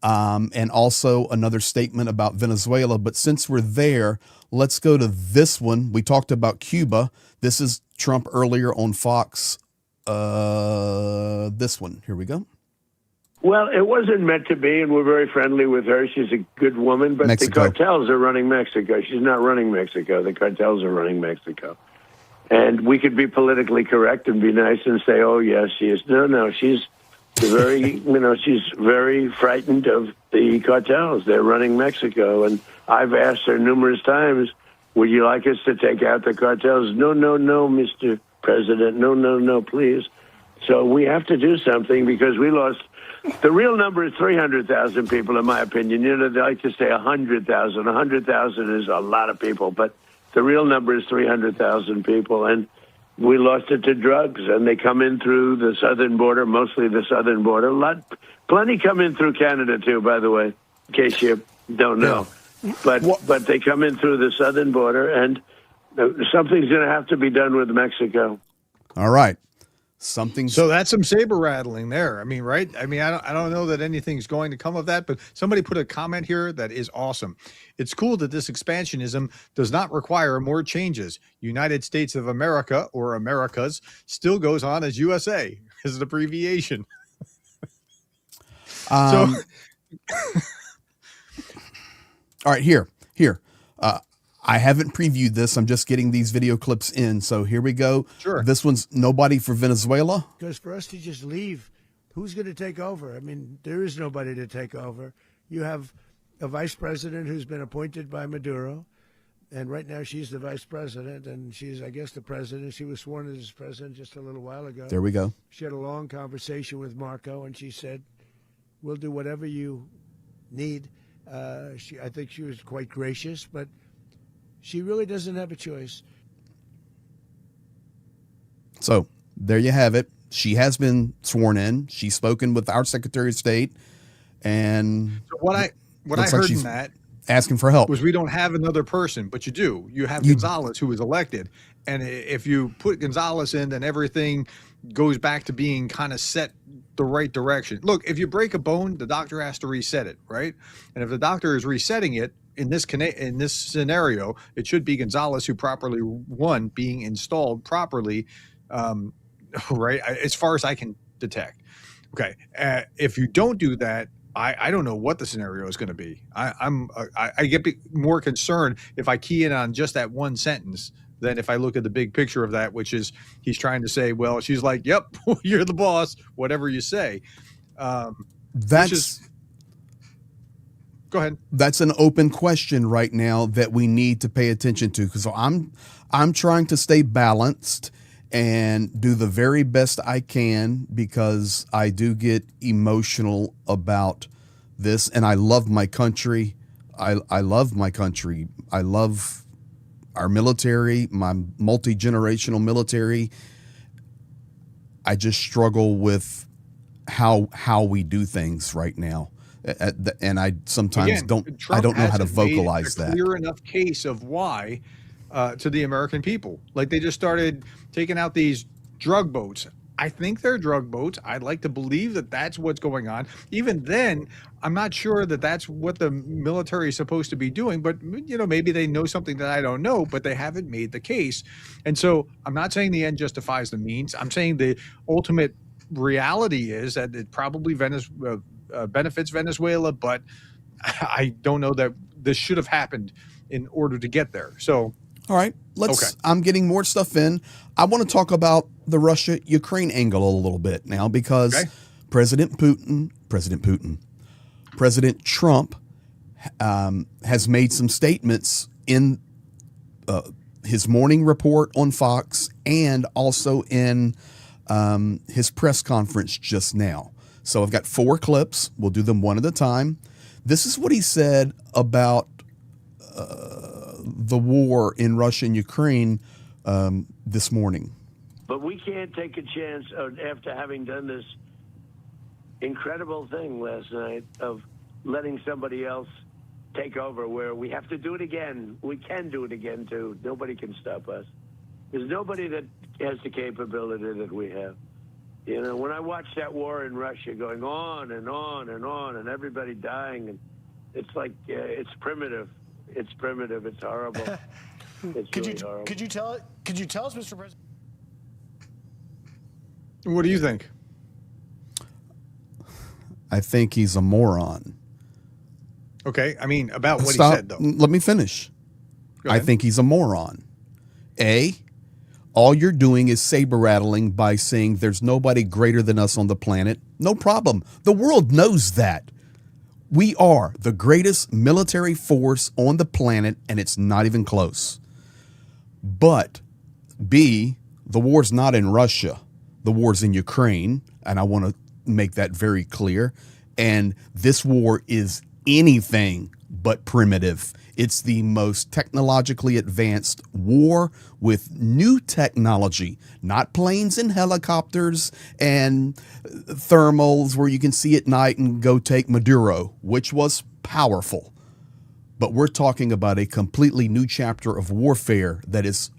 and also another statement about Venezuela. But since we're there, let's go to this one. We talked about Cuba. This is Trump earlier on Fox This one. Here we go. Well, it wasn't meant to be, and we're very friendly with her. She's a good woman, but Mexico. the cartels are running Mexico. She's not running Mexico. The cartels are running Mexico. And we could be politically correct and be nice and say, oh, yes, she is. No, she's very, she's very frightened of the cartels. They're running Mexico. And I've asked her numerous times, would you like us to take out the cartels? No, Mr. President. No, please. So we have to do something because we lost. The real number is 300,000 people, in my opinion. They like to say 100,000. 100,000 is a lot of people, but the real number is 300,000 people, and we lost it to drugs, and they come in through the southern border, mostly the southern border. Plenty come in through Canada, too, by the way, in case you don't know. Yeah. But they come in through the southern border, and something's going to have to be done with Mexico. All right. So that's some saber rattling there. I mean, right? I mean, I don't know that anything's going to come of that, but somebody put a comment here that is awesome. It's cool that this expansionism does not require more changes. United States of America, or Americas, still goes on as USA as an abbreviation. All right, here. I haven't previewed this. I'm just getting these video clips in. So here we go. Sure. This one's nobody for Venezuela. Because for us to just leave, who's going to take over? I mean, there is nobody to take over. You have a vice president who's been appointed by Maduro, and right now she's the vice president, and she's, I guess, the president. She was sworn as president just a little while ago. There we go. She had a long conversation with Marco, and she said, we'll do whatever you need. I think she was quite gracious, but she really doesn't have a choice. So there you have it. She has been sworn in. She's spoken with our Secretary of State, and so what I heard in that asking for help was we don't have another person, but you do. You have Gonzalez, who was elected, and if you put Gonzalez in, then everything goes back to being kind of set the right direction. Look, if you break a bone, the doctor has to reset it, right? And if the doctor is resetting it, in this scenario, it should be Gonzalez who properly being installed properly, right? As far as I can detect. Okay, if you don't do that, I don't know what the scenario is going to be. I get more concerned if I key in on just that one sentence than if I look at the big picture of that, which is he's trying to say, well, she's like, yep, you're the boss, whatever you say. Go ahead. That's an open question right now that we need to pay attention to, because I'm trying to stay balanced and do the very best I can, because I do get emotional about this, and I love my country. I love my country. I love our military, my multi-generational military. I just struggle with how we do things right now. And I sometimes don't know how to vocalize that. Clear enough case of why to the American people. Like, they just started taking out these drug boats. I think they're drug boats. I'd like to believe that that's what's going on. Even then, I'm not sure that that's what the military is supposed to be doing, but maybe they know something that I don't know, but they haven't made the case. And so I'm not saying the end justifies the means. I'm saying the ultimate reality is that it probably benefits Venezuela, but I don't know that this should have happened in order to get there. So, all right, I'm getting more stuff in. I want to talk about the Russia-Ukraine angle a little bit now, because President Trump has made some statements in his morning report on Fox, and also in his press conference just now. So I've got 4 clips. We'll do them one at a time. This is what he said about the war in Russia and Ukraine this morning. But we can't take a chance after having done this incredible thing last night of letting somebody else take over, where we have to do it again. We can do it again, too. Nobody can stop us. There's nobody that has the capability that we have. When I watch that war in Russia going on and on and on, and everybody dying, and it's like it's primitive. It's primitive. It's horrible. It's horrible. Could you tell us, Mr. President? What do you think? I think he's a moron. Okay, I mean, about what Stop. he said, though. Let me finish. Go I ahead. think he's a moron. All you're doing is saber rattling by saying there's nobody greater than us on the planet. No problem. The world knows that. We are the greatest military force on the planet, and it's not even close. But B, the war's not in Russia. The war's in Ukraine, and I want to make that very clear. And this war is anything but primitive. It's the most technologically advanced war with new technology, not planes and helicopters and thermals where you can see at night and go take Maduro, which was powerful. But we're talking about a completely new chapter of warfare that is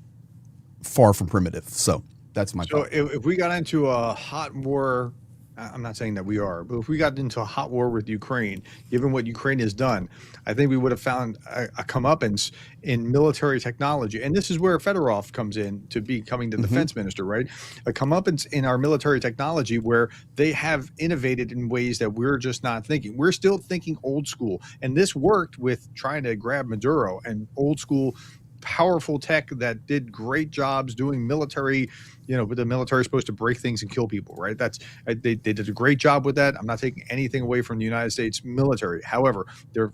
far from primitive. So that's my So thought. if we got into a hot war, I'm not saying that we are, but if we got into a hot war with Ukraine, given what Ukraine has done, I think we would have found a comeuppance in military technology. And this is where Fedorov comes in to becoming the defense minister, right? A comeuppance in our military technology where they have innovated in ways that we're just not thinking. We're still thinking old school. And this worked with trying to grab Maduro and old school powerful tech that did great jobs doing military, but the military is supposed to break things and kill people, right? They did a great job with that. I'm not taking anything away from the United States military. However, they're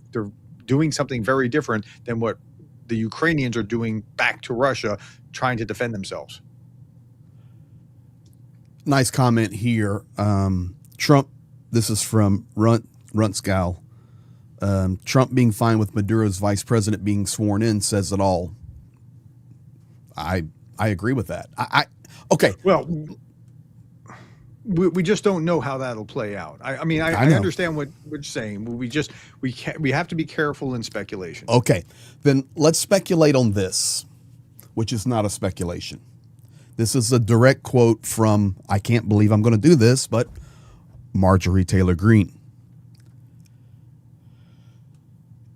doing something very different than what the Ukrainians are doing back to Russia, trying to defend themselves. Nice comment here. Trump, this is from Runtscow. Trump being fine with Maduro's vice president being sworn in says it all. I agree with that. Okay. Well, we just don't know how that'll play out. I mean, I know. understand what you're saying. We have to be careful in speculation. Okay. Then let's speculate on this, which is not a speculation. This is a direct quote from, I can't believe I'm going to do this, but Marjorie Taylor Greene.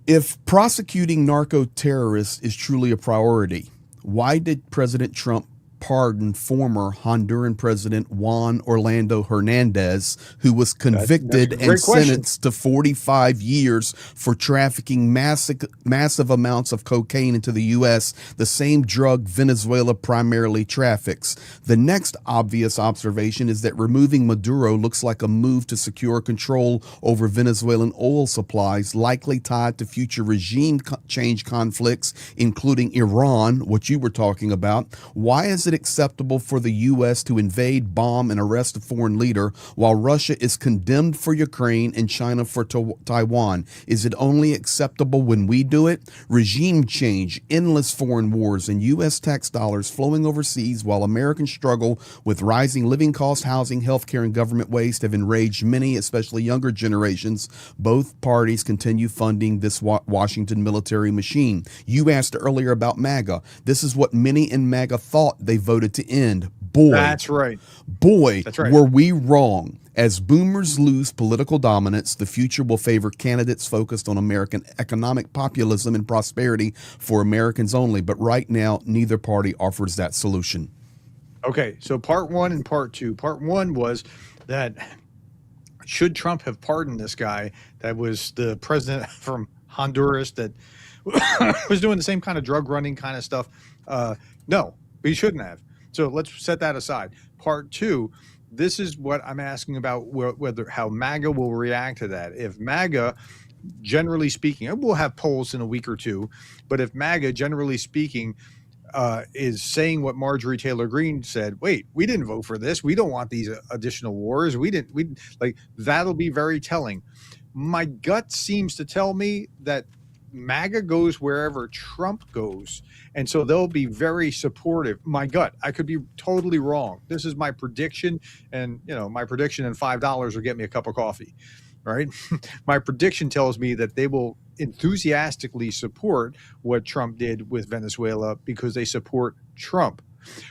If prosecuting narco terrorists is truly a priority, why did President Trump pardon former Honduran President Juan Orlando Hernandez, who was convicted that's a and great question. sentenced to 45 years for trafficking massive amounts of cocaine into the U.S., the same drug Venezuela primarily traffics? The next obvious observation is that removing Maduro looks like a move to secure control over Venezuelan oil supplies, likely tied to future regime change conflicts, including Iran, what you were talking about. Why is it acceptable for the U.S. to invade, bomb, and arrest a foreign leader while Russia is condemned for Ukraine and China for Taiwan? Is it only acceptable when we do it? Regime change, endless foreign wars, and U.S. tax dollars flowing overseas while Americans struggle with rising living costs, housing, healthcare, and government waste have enraged many, especially younger generations. Both parties continue funding this Washington military machine. You asked earlier about MAGA. This is what many in MAGA thought they voted to end. That's right. That's right. Were we wrong? As boomers lose political dominance, the future will favor candidates focused on American economic populism and prosperity for Americans only. But right now, neither party offers that solution. Okay, so part one and part two. Part one was that should Trump have pardoned this guy that was the president from Honduras that was doing the same kind of drug running kind of stuff? No, he shouldn't have. So let's set that aside. Part two, this is what I'm asking about, how MAGA will react to that. If MAGA, generally speaking, and we'll have polls in a week or two, but if MAGA, generally speaking, is saying what Marjorie Taylor Greene said, wait, we didn't vote for this. We don't want these additional wars. That'll be very telling. My gut seems to tell me that MAGA goes wherever Trump goes. And so they'll be very supportive. My gut, I could be totally wrong. This is my prediction. And, my prediction and $5 will get me a cup of coffee, right? My prediction tells me that they will enthusiastically support what Trump did with Venezuela because they support Trump,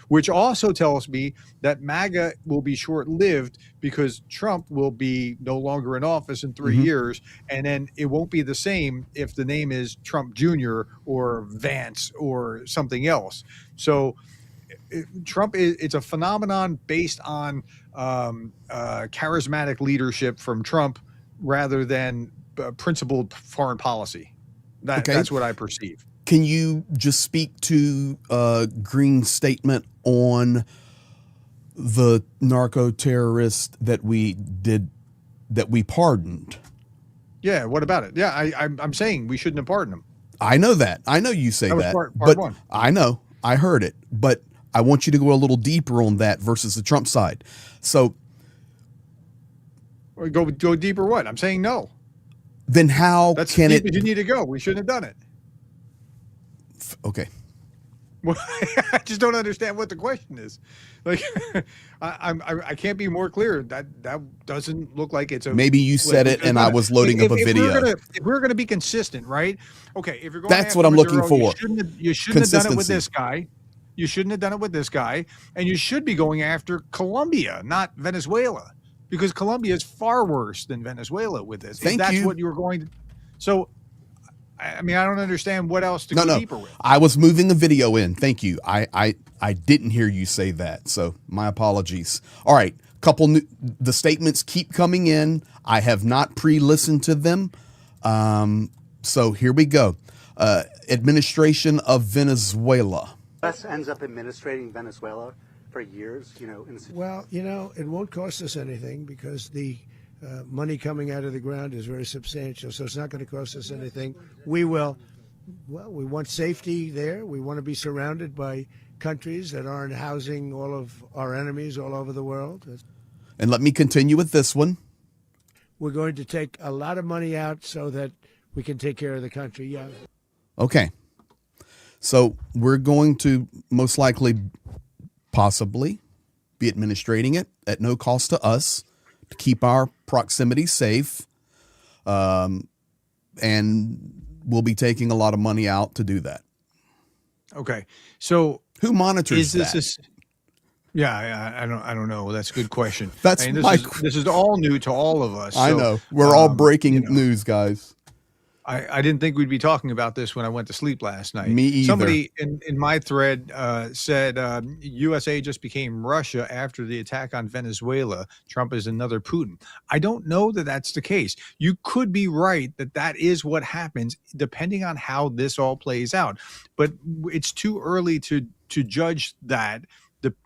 which also tells me that MAGA will be short-lived because Trump will be no longer in office in 3 years, and then it won't be the same if the name is Trump Jr. or Vance or something else. So Trump it's a phenomenon based on charismatic leadership from Trump rather than principled foreign policy. That's what I perceive. Can you just speak to Green's statement on the narco terrorist that we pardoned? Yeah, what about it? Yeah, I'm saying we shouldn't have pardoned him. I know that. I know you say that. Part but one. I know. I heard it. But I want you to go a little deeper on that versus the Trump side. So Go deeper. What? I'm saying no. Then how That's can deep it? as you need to go. We shouldn't have done it. Okay. Well, I just don't understand what the question is. Like, I can't be more clear. That doesn't look like it's a. Maybe you said it and I was loading up a video. If we're gonna be consistent, right? Okay, if you're going, that's what I'm looking for. You shouldn't have done it with this guy. You shouldn't have done it with this guy, and you should be going after Colombia, not Venezuela, because Colombia is far worse than Venezuela with this. Thank That's you. what you were going to. So, I mean, I don't understand what else to go deeper with. I was moving the video in. Thank you. I didn't hear you say that, so my apologies. All right, the statements keep coming in. I have not pre-listened to them, so here we go. Administration of Venezuela. U.S. ends up administrating Venezuela for years, Well, it won't cost us anything because the money coming out of the ground is very substantial, so it's not going to cost us anything. We want safety there. We want to be surrounded by countries that aren't housing all of our enemies all over the world. And let me continue with this one. We're going to take a lot of money out so that we can take care of the country. Yeah. Okay. So we're going to most likely, possibly, be administrating it at no cost to us to keep our proximity safe. And we'll be taking a lot of money out to do that. Okay. So who monitors that? Yeah, I don't know. That's a good question. This is all new to all of us. I know. We're all breaking news, guys. I didn't think we'd be talking about this when I went to sleep last night. Me either. Somebody in my thread said USA just became Russia after the attack on Venezuela. Trump is another Putin. I don't know that that's the case. You could be right that is what happens depending on how this all plays out. But it's too early to judge that.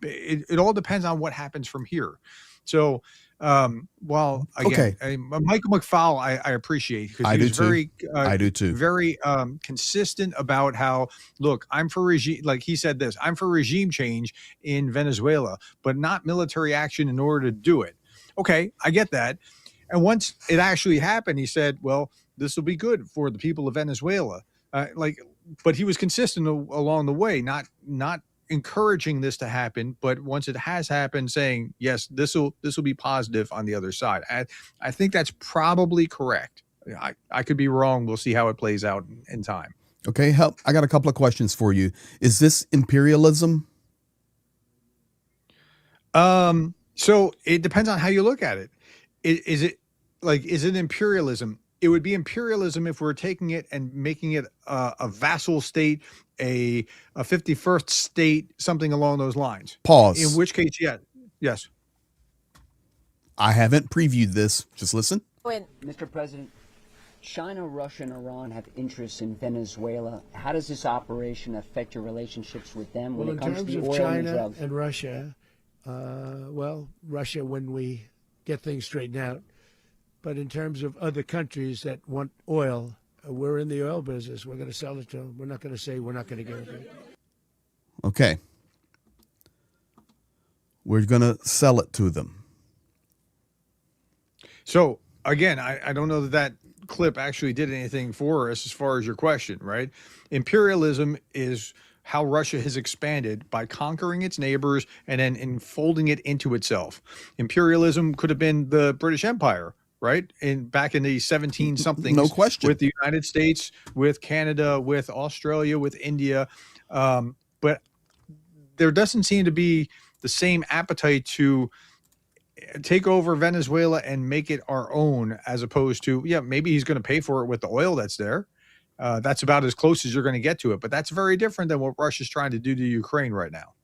It all depends on what happens from here. So Michael McFaul, I appreciate because he was very, I do too. Very consistent about how, look, I'm for regime. Like he said this, I'm for regime change in Venezuela, but not military action in order to do it. Okay, I get that. And once it actually happened, he said, well, this will be good for the people of Venezuela. But he was consistent along the way, not encouraging this to happen, but once it has happened, saying yes, this will be positive on the other side. I think that's probably correct. I could be wrong. We'll see how it plays out in time. Okay, I got a couple of questions for you. Is this imperialism? So it depends on how you look at it. Is it imperialism? It would be imperialism if we're taking it and making it a vassal state, a 51st state, something along those lines. Pause. In which case, yes. I haven't previewed this. Just listen. Mr. President, China, Russia, and Iran have interests in Venezuela. How does this operation affect your relationships with them when it comes to the oil and drugs? And Russia, Russia when we get things straightened out. But in terms of other countries that want oil, we're in the oil business. We're going to sell it to them. We're not going to say we're not going to give it. Okay. We're going to sell it to them. So, again, I don't know that clip actually did anything for us as far as your question, right? Imperialism is how Russia has expanded by conquering its neighbors and then enfolding it into itself. Imperialism could have been the British Empire, right? Back in the 17 somethings, no question, with the United States, with Canada, with Australia, with India. But there doesn't seem to be the same appetite to take over Venezuela and make it our own, as opposed to, maybe he's going to pay for it with the oil that's there. That's about as close as you're going to get to it. But that's very different than what Russia's trying to do to Ukraine right now.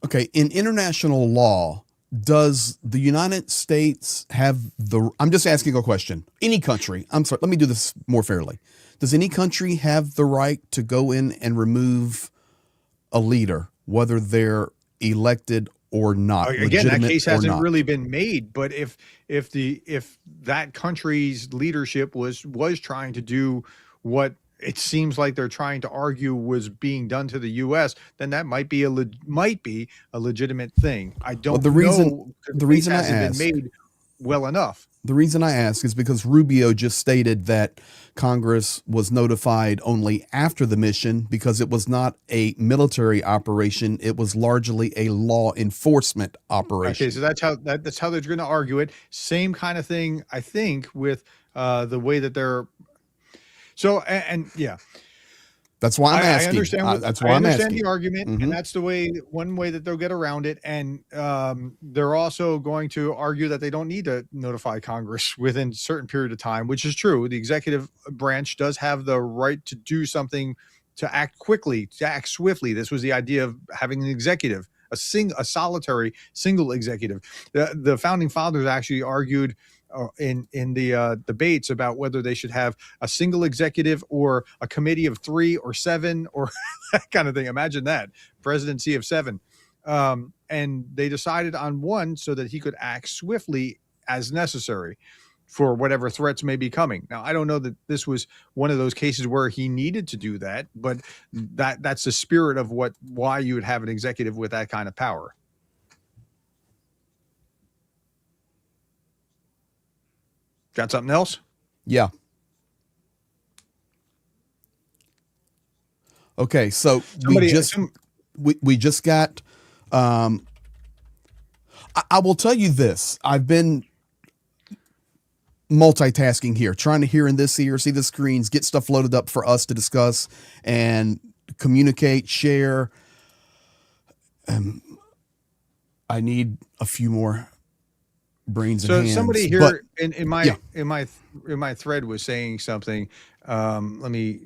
Okay, in international law, does the United States have the, I'm just asking a question. Any country, I'm sorry, let me do this more fairly. Does any country have the right to go in and remove a leader, whether they're elected or not, Again, that legitimate case or hasn't not? really been made, but if that country's leadership was trying to do what it seems like they're trying to argue was being done to the U.S., then that might be a legitimate thing. I don't the reason know. the reason I hasn't been ask made well enough. The reason I ask is because Rubio just stated that Congress was notified only after the mission because it was not a military operation. It was largely a law enforcement operation. Okay, so that's how they're going to argue it. Same kind of thing, I think, with the way that they're. So and yeah. That's why I'm asking. I understand. That's why I I'm understand asking. the argument, and that's one way that they'll get around it. And they're also going to argue that they don't need to notify Congress within a certain period of time, which is true. The executive branch does have the right to do something, to act quickly, to act swiftly. This was the idea of having an executive, a solitary single executive. The founding fathers actually argued in the debates about whether they should have a single executive or a committee of 3 or 7 or that kind of thing. Imagine that, presidency of 7. And they decided on one so that he could act swiftly as necessary for whatever threats may be coming. Now, I don't know that this was one of those cases where he needed to do that, but that's the spirit of why you would have an executive with that kind of power. Got something else? Yeah. Okay, so we just got. I will tell you this: I've been multitasking here, trying to hear in this ear, see the screens, get stuff loaded up for us to discuss and communicate, share. I need a few more brains and hands. So somebody here in my thread was saying something. Let me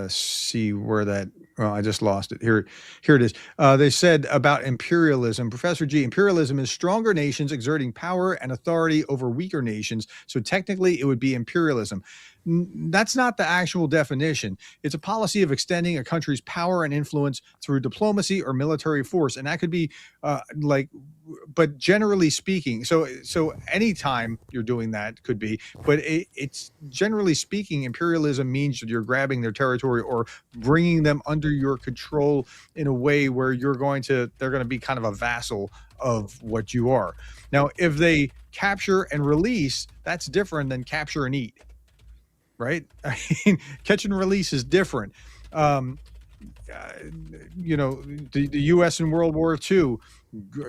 see where that. Well, I just lost it. Here it is. They said about imperialism. Professor G, imperialism is stronger nations exerting power and authority over weaker nations. So technically, it would be imperialism. That's not the actual definition. It's a policy of extending a country's power and influence through diplomacy or military force, and that could be but generally speaking, so anytime you're doing that could be, but it's generally speaking, imperialism means that you're grabbing their territory or bringing them under your control in a way where they're going to be kind of a vassal of what you are. Now, if they capture and release, that's different than capture and eat, right? I mean, catch and release is different. The U.S. in World War II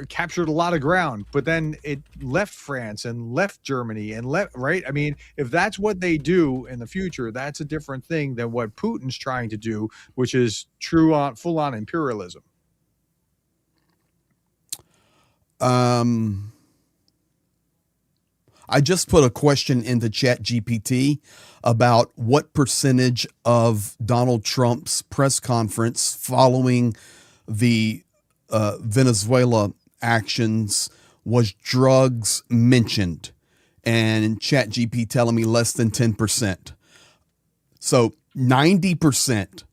captured a lot of ground, but then it left France and left Germany and right? I mean, if that's what they do in the future, that's a different thing than what Putin's trying to do, which is full on imperialism. I just put a question into ChatGPT about what percentage of Donald Trump's press conference following the Venezuela actions was drugs mentioned, and ChatGPT telling me less than 10%. So 90%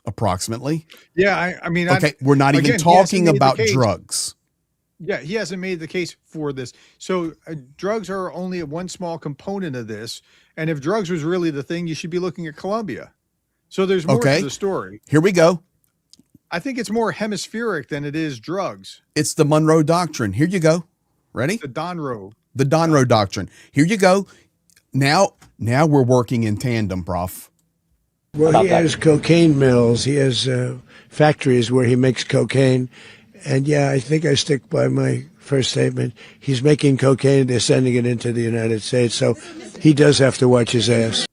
approximately. Yeah, I mean, okay, we're not even talking about drugs. Yeah, he hasn't made the case for this. So drugs are only one small component of this. And if drugs was really the thing, you should be looking at Colombia. So there's more to the story. Here we go. I think it's more hemispheric than it is drugs. It's the Monroe Doctrine. Here you go. Ready? The Donroe. The Donroe Doctrine. Here you go. Now we're working in tandem, Prof. Well, he has cocaine mills. He has factories where he makes cocaine. And yeah, I think I stick by my first statement. He's making cocaine. They're sending it into the United States. So he does have to watch his ass.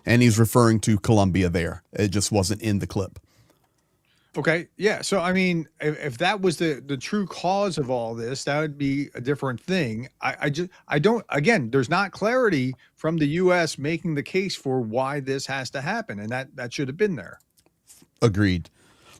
And he's referring to Colombia there. It just wasn't in the clip. Okay. Yeah. So, I mean, if that was the true cause of all this, that would be a different thing. I don't, again, there's not clarity from the U.S. making the case for why this has to happen. And that should have been there. Agreed.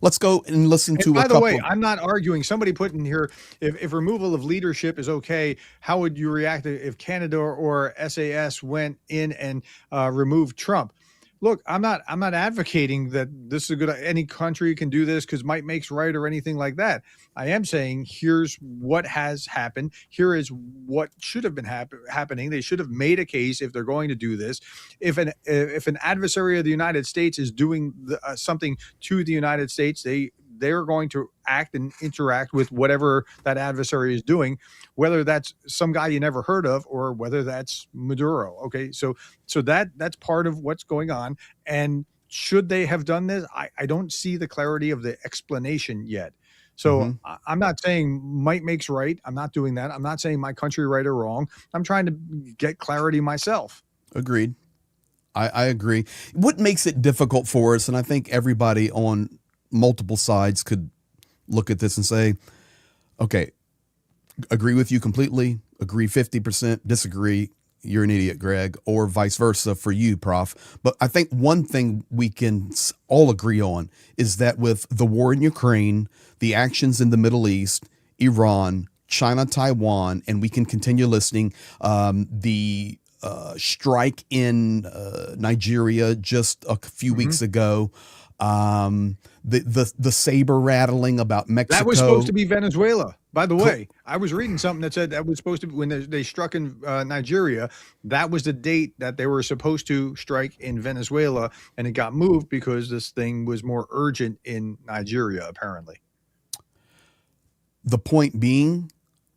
Let's go and listen to And by a the couple. way, I'm not arguing. Somebody put in here, if removal of leadership is okay, how would you react if Canada or SAS went in and removed Trump? Look, I'm not advocating that this is a good. Any country can do this because might makes right or anything like that. I am saying here's what has happened. Here is what should have been happening. They should have made a case if they're going to do this. If an adversary of the United States is doing something to the United States, they're going to act and interact with whatever that adversary is doing, whether that's some guy you never heard of or whether that's Maduro. Okay, so that's part of what's going on. And should they have done this? I don't see the clarity of the explanation yet. So I'm not saying might makes right. I'm not doing that. I'm not saying my country right or wrong. I'm trying to get clarity myself. Agreed. I agree. What makes it difficult for us, and I think everybody on multiple sides could look at this and say, okay, agree with you completely, agree 50%, disagree, you're an idiot, Greg, or vice versa for you, Prof. But I think one thing we can all agree on is that with the war in Ukraine, the actions in the Middle East, Iran, China, Taiwan, and we can continue listing, the strike in Nigeria just a few weeks ago, the saber rattling about Mexico. That was supposed to be Venezuela. By the way, I was reading something that said that was supposed to be when they struck in Nigeria. That was the date that they were supposed to strike in Venezuela, and it got moved because this thing was more urgent in Nigeria, apparently. The point being,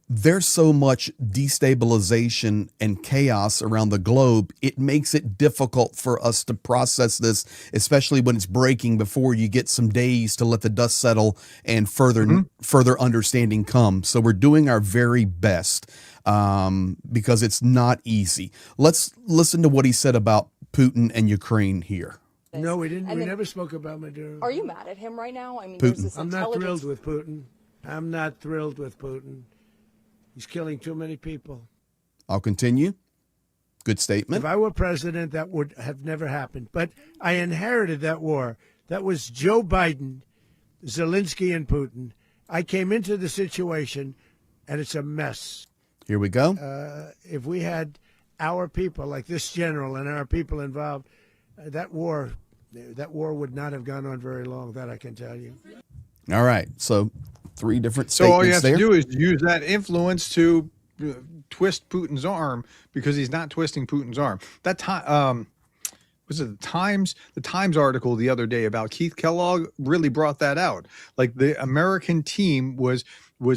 there's so much destabilization and chaos around the globe, it makes it difficult for us to process this, especially when it's breaking before you get some days to let the dust settle and further understanding come. So we're doing our very best because it's not easy. Let's listen to what he said about Putin and Ukraine here. No, we didn't. We never spoke about Maduro. Are you mad at him right now? I mean, Putin. I'm not thrilled with Putin. I'm not thrilled with Putin. He's killing too many people. I'll continue. Good statement. If I were president, that would have never happened. But I inherited that war. That was Joe Biden, Zelensky, and Putin. I came into the situation, and it's a mess. Here we go. If we had our people, like this general, and our people involved, that war would not have gone on very long. That I can tell you. All right. So 3 different statements. So all you have there. to do is use that influence to twist Putin's arm, because he's not twisting Putin's arm. That time, was it the Times article the other day about Keith Kellogg really brought that out. Like the American team was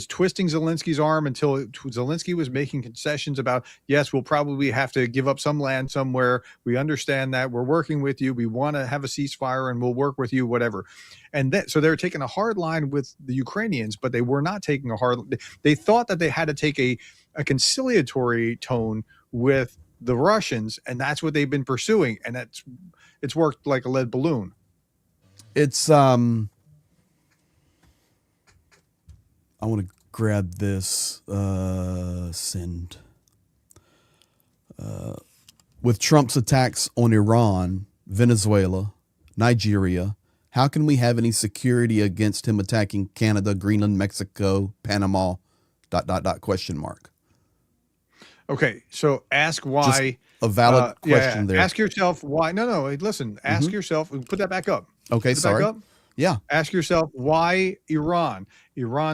twisting Zelensky's arm until Zelensky was making concessions about, yes, we'll probably have to give up some land somewhere. We understand that. We're working with you. We want to have a ceasefire and we'll work with you, whatever. And so they were taking a hard line with the Ukrainians, but they were not taking a hard. They thought that they had to take a conciliatory tone with the Russians, and that's what they've been pursuing, and it's worked like a lead balloon. It's I want to grab this send. With Trump's attacks on Iran, Venezuela, Nigeria, how can we have any security against him attacking Canada, Greenland, Mexico, Panama, ... question mark. Okay, so ask why. Just a valid question there. Ask yourself why. No, listen. Ask yourself. Put that back up. Okay, sorry. Back up. Yeah. Ask yourself why Iran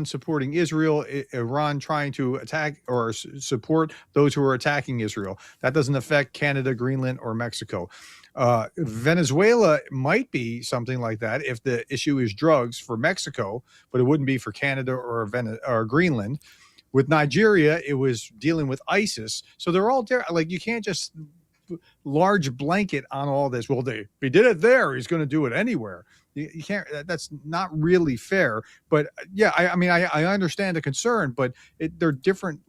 supporting Israel, Iran trying to attack or support those who are attacking Israel. That doesn't affect Canada, Greenland, or Mexico. Venezuela might be something like that if the issue is drugs for Mexico, but it wouldn't be for Canada or Greenland. With Nigeria, it was dealing with ISIS. So they're all there. Like, you can't just large blanket on all this. Well, if he did it there, he's going to do it anywhere. You can't. That's not really fair. But yeah, I understand the concern, but there are different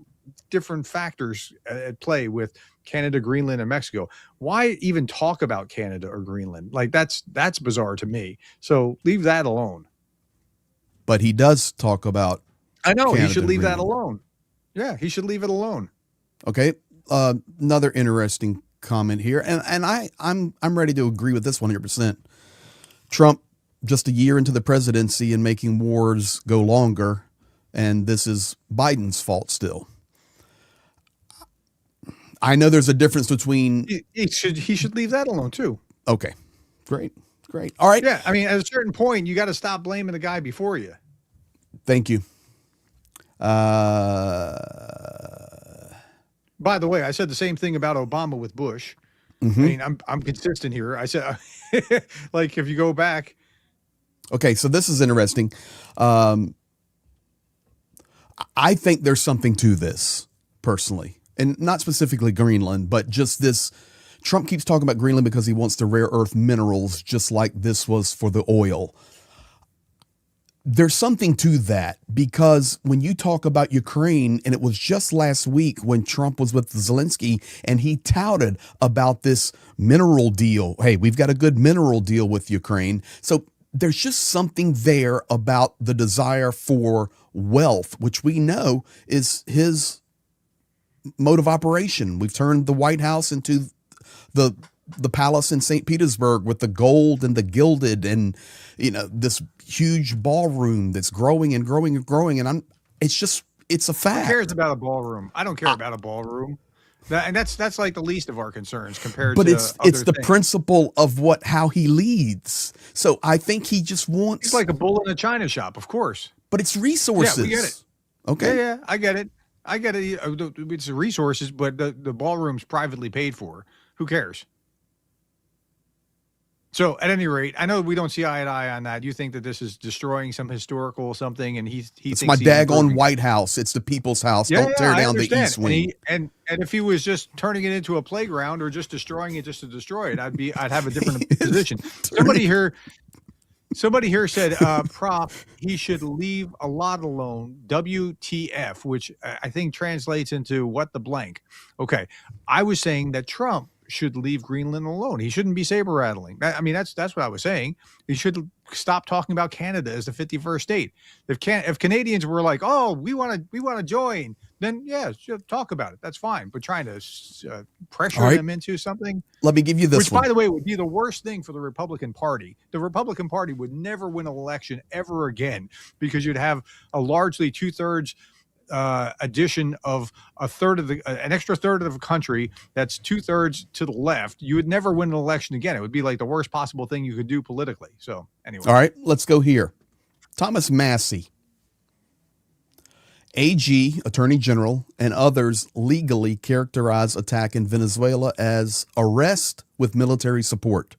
factors at play with Canada, Greenland, and Mexico. Why even talk about Canada or Greenland? Like, that's bizarre to me. So leave that alone. But he does talk about. I know Canada, he should leave Greenland. that alone. Yeah, he should leave it alone. Okay. Another interesting comment here, and I'm ready to agree with this 100%. Trump just a year into the presidency and making wars go longer, and this is Biden's fault still. I know there's a difference between. He should leave that alone too. Okay, great. All right. Yeah, I mean, at a certain point, you got to stop blaming the guy before you. Thank you. By the way, I said the same thing about Obama with Bush. Mm-hmm. I mean, I'm consistent here. I said, like, if you go back. Okay, so this is interesting. I think there's something to this personally, and not specifically Greenland, but just this. Trump keeps talking about Greenland because he wants the rare earth minerals, just like this was for the oil. There's something to that, because when you talk about Ukraine, and it was just last week when Trump was with Zelensky and he touted about this mineral deal. Hey, we've got a good mineral deal with Ukraine. So there's just something there about the desire for wealth, which we know is his mode of operation. We've turned the White House into the palace in St. Petersburg with the gold and the gilded, and this huge ballroom that's growing and growing and growing. And it's a fact. Who cares about a ballroom? I don't care about a ballroom. That's like the least of our concerns compared to it's the principle of how he leads. So I think he just wants. He's like a bull in a china shop, of course. But it's resources. Yeah, we get it. Okay. Yeah, I get it. It's resources, but the ballroom's privately paid for. Who cares? So at any rate, I know we don't see eye to eye on that. You think that this is destroying some historical something, and he it's thinks my daggone White House. It's the people's house. Don't tear down the East Wing. And if he was just turning it into a playground or just destroying it just to destroy it, I'd have a different position. Somebody here said, Prof, he should leave a lot alone, WTF, which I think translates into what the blank. Okay. I was saying that Trump should leave Greenland alone. He shouldn't be saber rattling. I mean, that's what I was saying. He should stop talking about Canada as the 51st state. If Canadians were like, oh, we want to join, then yeah, talk about it. That's fine. But trying to pressure them into something. Let me give you this one. Which, by the way, would be the worst thing for the Republican Party. The Republican Party would never win an election ever again, because you'd have a largely 2/3 addition of an extra third of the country that's 2/3 to the left. You would never win an election again. It would be like the worst possible thing you could do politically. So anyway. All right, let's go here. Thomas Massie, AG, Attorney General, and others legally characterize attack in Venezuela as arrest with military support.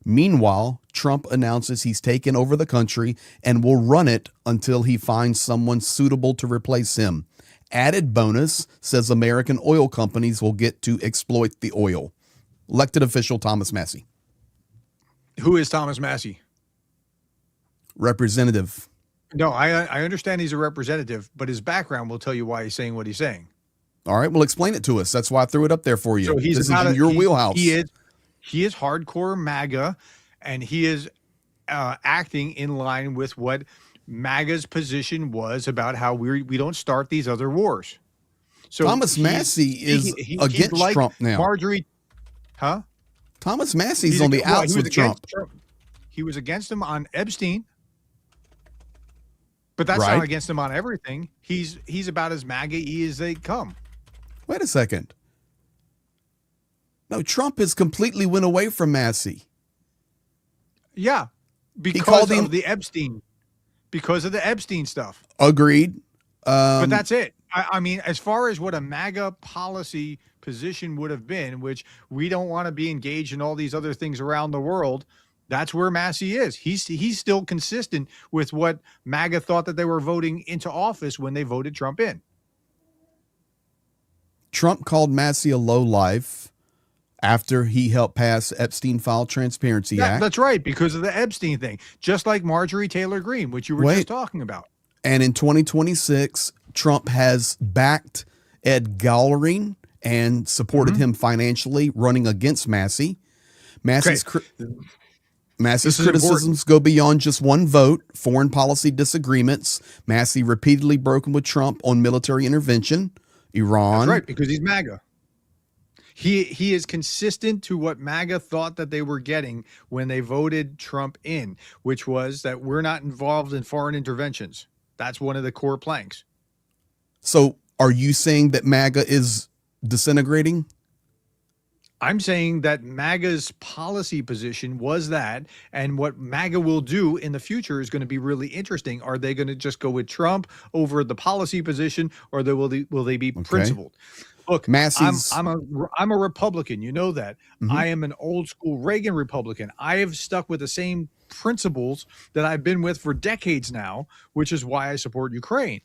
Meanwhile, Trump announces he's taken over the country and will run it until he finds someone suitable to replace him. Added bonus, says American oil companies will get to exploit the oil. Elected official Thomas Massie. Who is Thomas Massie? Representative. No, I understand he's a representative, but his background will tell you why he's saying what he's saying. All right, well, explain it to us. That's why I threw it up there for you. So this is in your wheelhouse. He is hardcore MAGA, and he is acting in line with what MAGA's position was about how we don't start these other wars. So Thomas Massie is against Trump now. Marjorie, huh? Thomas Massie's on the outs with Trump. He was against him on Epstein, but that's right. not against him on everything. He's about as MAGA-y as they come. Wait a second. No, Trump has completely went away from Massie. Yeah, because of the Epstein stuff. Agreed. But that's it. I mean, as far as what a MAGA policy position would have been, which we don't want to be engaged in all these other things around the world, that's where Massie is. He's still consistent with what MAGA thought that they were voting into office when they voted Trump in. Trump called Massie a lowlife after he helped pass Epstein File Transparency Act. That's right, because of the Epstein thing, just like Marjorie Taylor Greene, which you were just talking about. And in 2026, Trump has backed Ed Gallering and supported him financially, running against Massie. Massie's criticisms go beyond just one vote, foreign policy disagreements. Massie repeatedly broken with Trump on military intervention, Iran. That's right, because he's MAGA. He is consistent to what MAGA thought that they were getting when they voted Trump in, which was that we're not involved in foreign interventions. That's one of the core planks. So are you saying that MAGA is disintegrating? I'm saying that MAGA's policy position was that, and what MAGA will do in the future is going to be really interesting. Are they going to just go with Trump over the policy position, or will they be principled? Look, Massey's, I'm a Republican. You know that. I am an old school Reagan Republican. I have stuck with the same principles that I've been with for decades now, which is why I support Ukraine.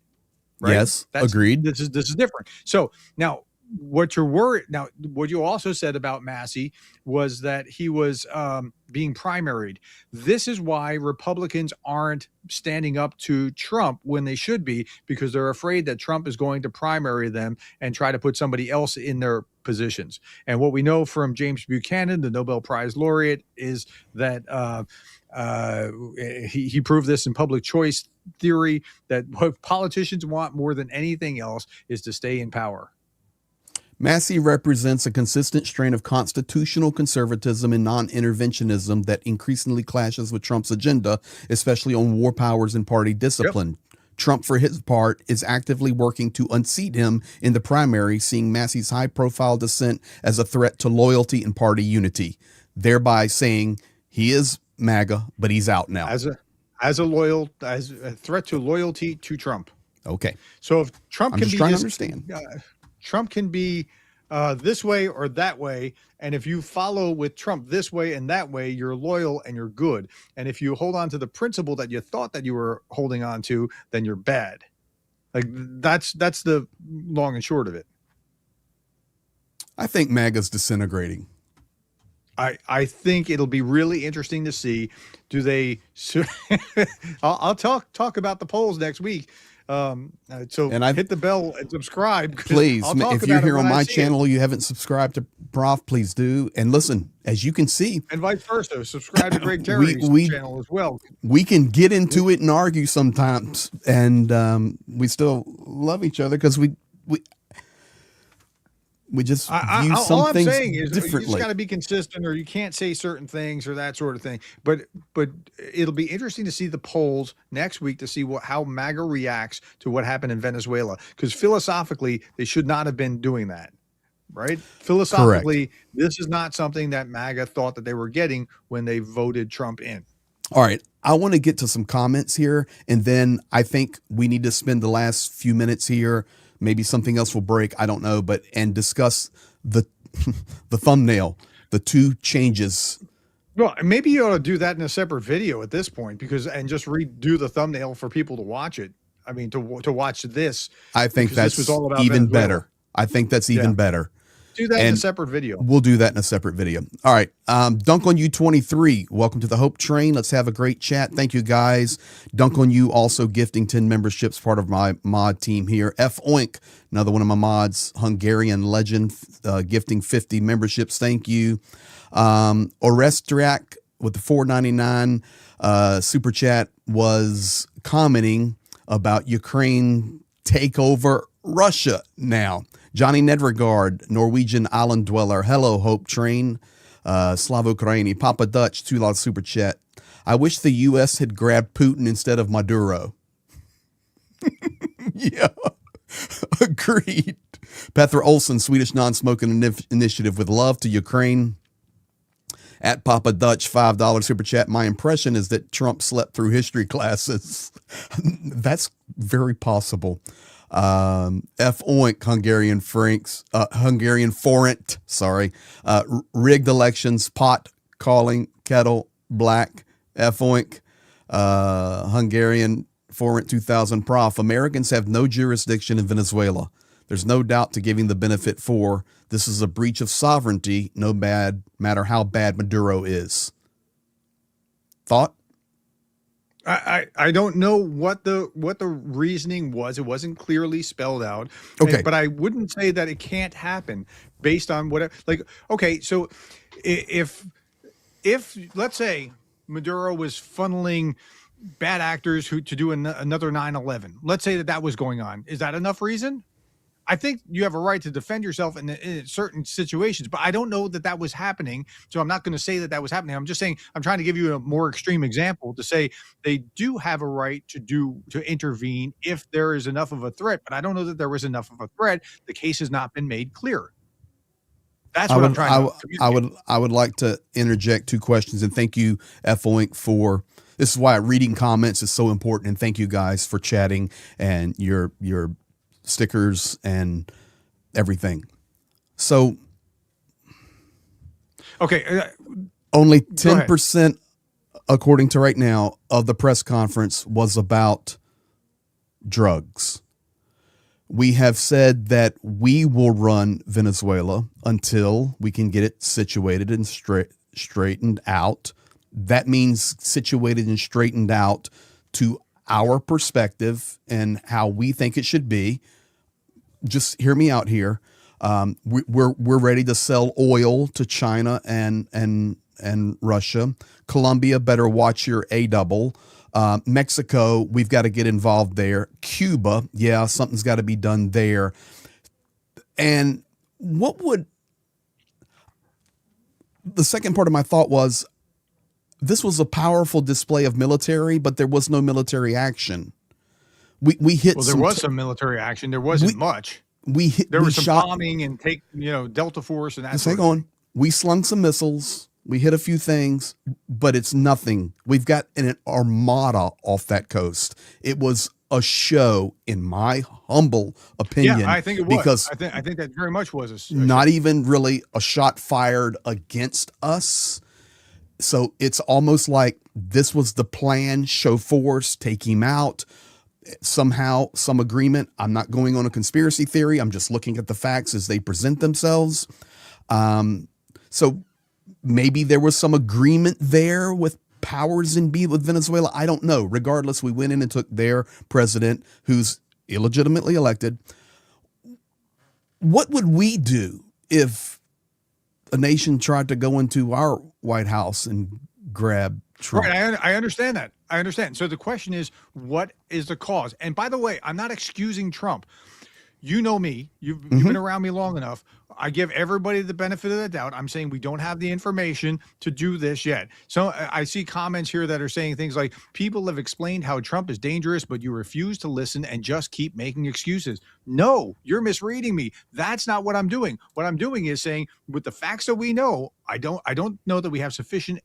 Right? Yes, agreed. This is different. So now, what you also said about Massey was that he was being primaried. This is why Republicans aren't standing up to Trump when they should be, because they're afraid that Trump is going to primary them and try to put somebody else in their positions. And what we know from James Buchanan, the Nobel Prize laureate, is that he proved this in public choice theory, that what politicians want more than anything else is to stay in power. Massey represents a consistent strain of constitutional conservatism and non-interventionism that increasingly clashes with Trump's agenda, especially on war powers and party discipline. Yep. Trump, for his part, is actively working to unseat him in the primary, seeing Massey's high-profile dissent as a threat to loyalty and party unity, thereby saying he is MAGA, but he's out now. As a threat to loyalty to Trump. Okay. So if Trump I'm can just be trying to understand. Trump can be this way or that way. And if you follow with Trump this way and that way, you're loyal and you're good. And if you hold on to the principle that you thought that you were holding on to, then you're bad. Like that's the long and short of it. I think MAGA's disintegrating. I think it'll be really interesting to see. Do they? I'll talk about the polls next week. So hit the bell and subscribe. Please, if you're here on my channel, you haven't subscribed to Prof, please do. And listen, as you can see, and vice versa, subscribe to Greg Terry's channel as well. We can get into it and argue sometimes, and we still love each other because we just view some things differently. You just got to be consistent, or you can't say certain things or that sort of thing. But it'll be interesting to see the polls next week to see how MAGA reacts to what happened in Venezuela, because philosophically they should not have been doing that, right? Philosophically, correct. This is not something that MAGA thought that they were getting when they voted Trump in. All right. I want to get to some comments here, and then I think we need to spend the last few minutes here. Maybe something else will break, I don't know, and discuss the thumbnail, the two changes. Well, maybe you ought to do that in a separate video at this point, and just redo the thumbnail for people to watch it. I mean, to watch this. I think that's even better. I think that's even better. Do that in a separate video. We'll do that in a separate video. All right. Dunk on You 23. Welcome to the Hope Train. Let's have a great chat. Thank you, guys. Dunk on You also gifting 10 memberships, part of my mod team here. F Oink, another one of my mods, Hungarian legend, gifting 50 memberships. Thank you. Orestrak with the $4.99 super chat was commenting about Ukraine take over Russia now. Johnny Nedregard, Norwegian island dweller. Hello, Hope Train. Slavo Ukraini. Papa Dutch, $2 super chat. I wish the U.S. had grabbed Putin instead of Maduro. Yeah, agreed. Petra Olsen, Swedish non-smoking initiative with love to Ukraine. At Papa Dutch, $5 super chat. My impression is that Trump slept through history classes. That's very possible. F Oink, Hungarian Forint, sorry. Rigged elections, pot calling, kettle, black, F Oink, Hungarian Forint 2000 Prof. Americans have no jurisdiction in Venezuela. There's no doubt to giving the benefit for. This is a breach of sovereignty, no matter how bad Maduro is. Thought? I don't know what the reasoning was. It wasn't clearly spelled out. Okay. But I wouldn't say that it can't happen based on whatever. Like, okay, so if let's say Maduro was funneling bad actors to do another 9/11, let's say that was going on. Is that enough reason? I think you have a right to defend yourself in certain situations, but I don't know that that was happening. So I'm not going to say that that was happening. I'm just saying I'm trying to give you a more extreme example to say they do have a right to intervene if there is enough of a threat. But I don't know that there was enough of a threat. The case has not been made clear. That's what I'm trying to communicate. I would like to interject 2 questions, and thank you, Effelink, for this is why reading comments is so important. And thank you guys for chatting and your stickers and everything. So, okay, only 10%, according to right now, of the press conference was about drugs. We have said that we will run Venezuela until we can get it situated and straightened out. That means situated and straightened out to our perspective and how we think it should be. Just hear me out here. We're ready to sell oil to China and Russia. Colombia better watch your A-double. Mexico, we've got to get involved there. Cuba, yeah, something's got to be done there. And the second part of my thought was, this was a powerful display of military, but there was no military action. We hit. Well, there was some military action. There wasn't much. There was some bombing and Delta Force and that. Hang on. We slung some missiles. We hit a few things, but it's nothing. We've got an armada off that coast. It was a show, in my humble opinion. Yeah, I think it was. Because I think that very much was not even really a shot fired against us. So it's almost like this was the plan, show force, take him out. Somehow, some agreement. I'm not going on a conspiracy theory. I'm just looking at the facts as they present themselves. So maybe there was some agreement there with powers in be with Venezuela. I don't know. Regardless, we went in and took their president, who's illegitimately elected. What would we do if a nation tried to go into our White House and grab Trump? Right, I understand that. I understand. So the question is, what is the cause? And by the way, I'm not excusing Trump. You know me. You've been around me long enough. I give everybody the benefit of the doubt. I'm saying we don't have the information to do this yet. So I see comments here that are saying things like, people have explained how Trump is dangerous, but you refuse to listen and just keep making excuses. No, you're misreading me. That's not what I'm doing. What I'm doing is saying, with the facts that we know, I don't know that we have sufficient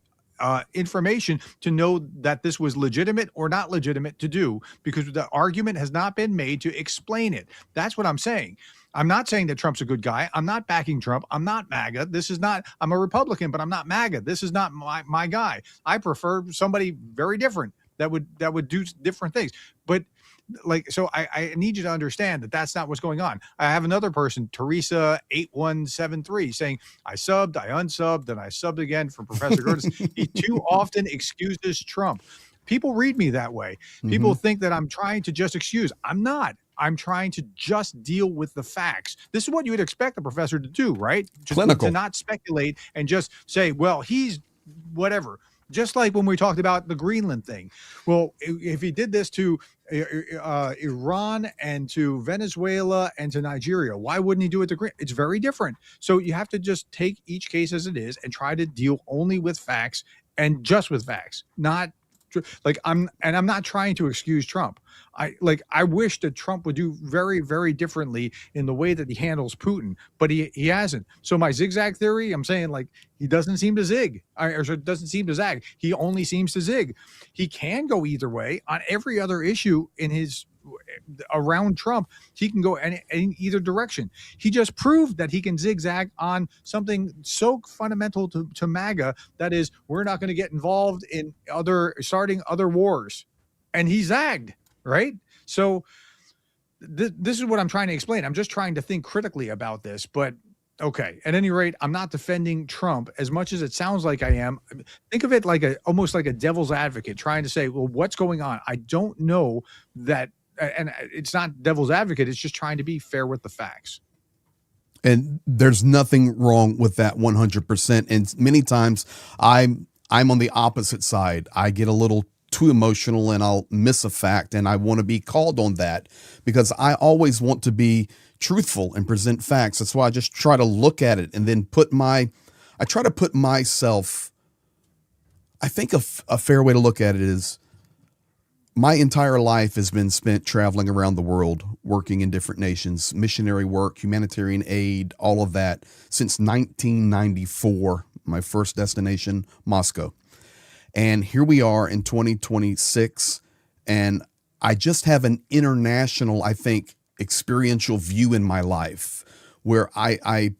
information to know that this was legitimate or not legitimate to do, because the argument has not been made to explain it. That's what I'm saying. I'm not saying that Trump's a good guy. I'm not backing Trump. I'm not MAGA. I'm a Republican, but I'm not MAGA. This is not my guy. I prefer somebody very different that would do different things. But so I need you to understand that that's not what's going on. I have another person, Teresa 8173, saying, I subbed, I unsubbed, and I subbed again from Professor Gerdes. He too often excuses Trump. People read me that way. People think that I'm trying to just excuse. I'm not. I'm trying to just deal with the facts. This is what you would expect a professor to do, right? Just clinical. To not speculate and just say, well, he's whatever. Just like when we talked about the Greenland thing. Well, if he did this to Iran and to Venezuela and to Nigeria, why wouldn't he do it to Greenland? It's very different. So you have to just take each case as it is and try to deal only with facts and just with facts, not I'm not trying to excuse Trump. I wish that Trump would do very, very differently in the way that he handles Putin, but he hasn't. So my zigzag theory, I'm saying he doesn't seem to zig, or doesn't seem to zag. He only seems to zig. He can go either way on every other issue in his around Trump. He can go in either direction. He just proved that he can zigzag on something so fundamental to MAGA, that is, we're not going to get involved in starting other wars, and he zagged, right? So this is what I'm trying to explain. I'm just trying to think critically about this, but okay. At any rate, I'm not defending Trump as much as it sounds like I am. Think of it almost like a devil's advocate, trying to say, well, what's going on? I don't know that. And it's not devil's advocate. It's just trying to be fair with the facts. And there's nothing wrong with that 100%. And many times I'm on the opposite side. I get a little too emotional and I'll miss a fact, and I want to be called on that, because I always want to be truthful and present facts. That's why I just try to look at it and then I try to put myself, I think a fair way to look at it is my entire life has been spent traveling around the world, working in different nations, missionary work, humanitarian aid, all of that since 1994, my first destination, Moscow. And here we are in 2026, and I just have an international, I think, experiential view in my life where I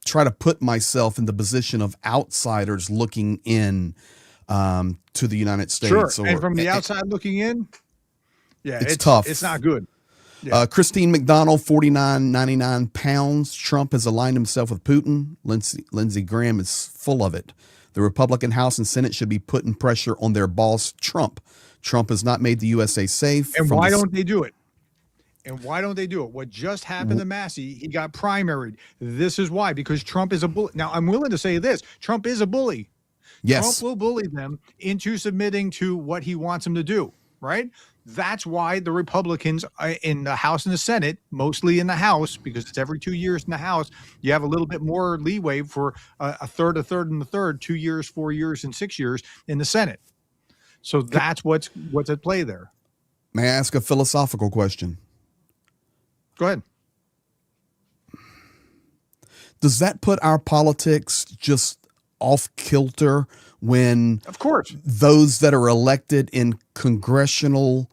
try to put myself in the position of outsiders looking in to the United States. Sure. And from the outside looking in, yeah, it's tough. It's not good. Yeah. Christine McDonald, 49.99 pounds. Trump has aligned himself with Putin. Lindsey Graham is full of it. The Republican House and Senate should be putting pressure on their boss, Trump. Trump has not made the USA safe. And why don't they do it? And why don't they do it? What just happened to Massey, he got primaried. This is why, because Trump is a bully. Now, I'm willing to say this. Trump is a bully. Yes. Trump will bully them into submitting to what he wants them to do, right? That's why the Republicans in the House and the Senate, mostly in the House, because it's every 2 years in the House, you have a little bit more leeway for a third, and a third, 2 years, 4 years, and 6 years in the Senate. So that's what's at play there. May I ask a philosophical question? Go ahead. Does that put our politics just off kilter when, of course, those that are elected in congressional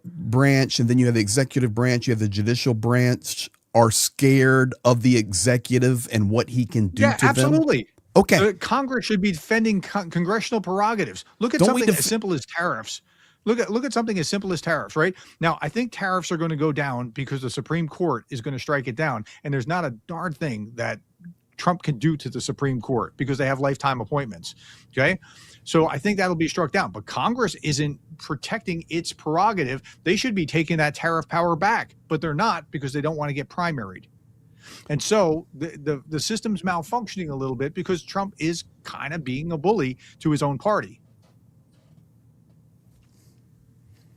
branch, and then you have the executive branch, you have the judicial branch, are scared of the executive and what he can do to them? Absolutely. Okay. Congress should be defending congressional prerogatives. Look at something as simple as tariffs. Look at something as simple as tariffs, right? Now, I think tariffs are going to go down because the Supreme Court is going to strike it down. And there's not a darn thing that Trump can do to the Supreme Court because they have lifetime appointments. Okay. So I think that'll be struck down. But Congress isn't protecting its prerogative. They should be taking that tariff power back, but they're not because they don't want to get primaried. And so the system's malfunctioning a little bit because Trump is kind of being a bully to his own party.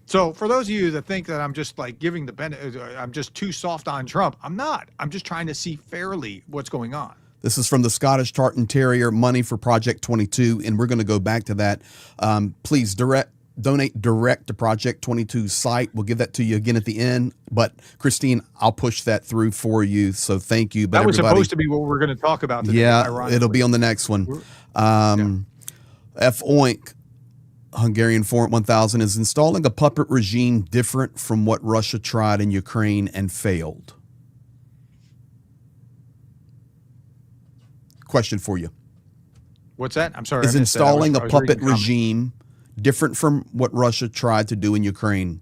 So for those of you that think that I'm just like giving the benefit, I'm just too soft on Trump, I'm not. I'm just trying to see fairly what's going on. This is from the Scottish Tartan Terrier, money for Project 22, and we're going to go back to that. Please donate direct to Project 22 site. We'll give that to you again at the end. But Christine, I'll push that through for you. So thank you. But that was supposed to be what we're going to talk about today. Yeah, ironically. It'll be on the next one. F. Oink, Hungarian Forum 1000, is installing a puppet regime different from what Russia tried in Ukraine and failed. Question for you. What's that? I'm sorry. Is installing a puppet regime different from what Russia tried to do in Ukraine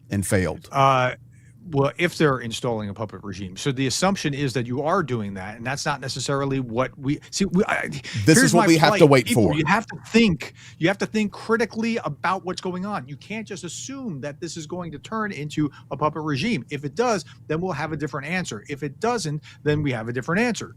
and failed? Well, if they're installing a puppet regime. So the assumption is that you are doing that, and that's not necessarily what we see. This is what we have to wait for. You have to think critically about what's going on. You can't just assume that this is going to turn into a puppet regime. If it does, then we'll have a different answer. If it doesn't, then we have a different answer.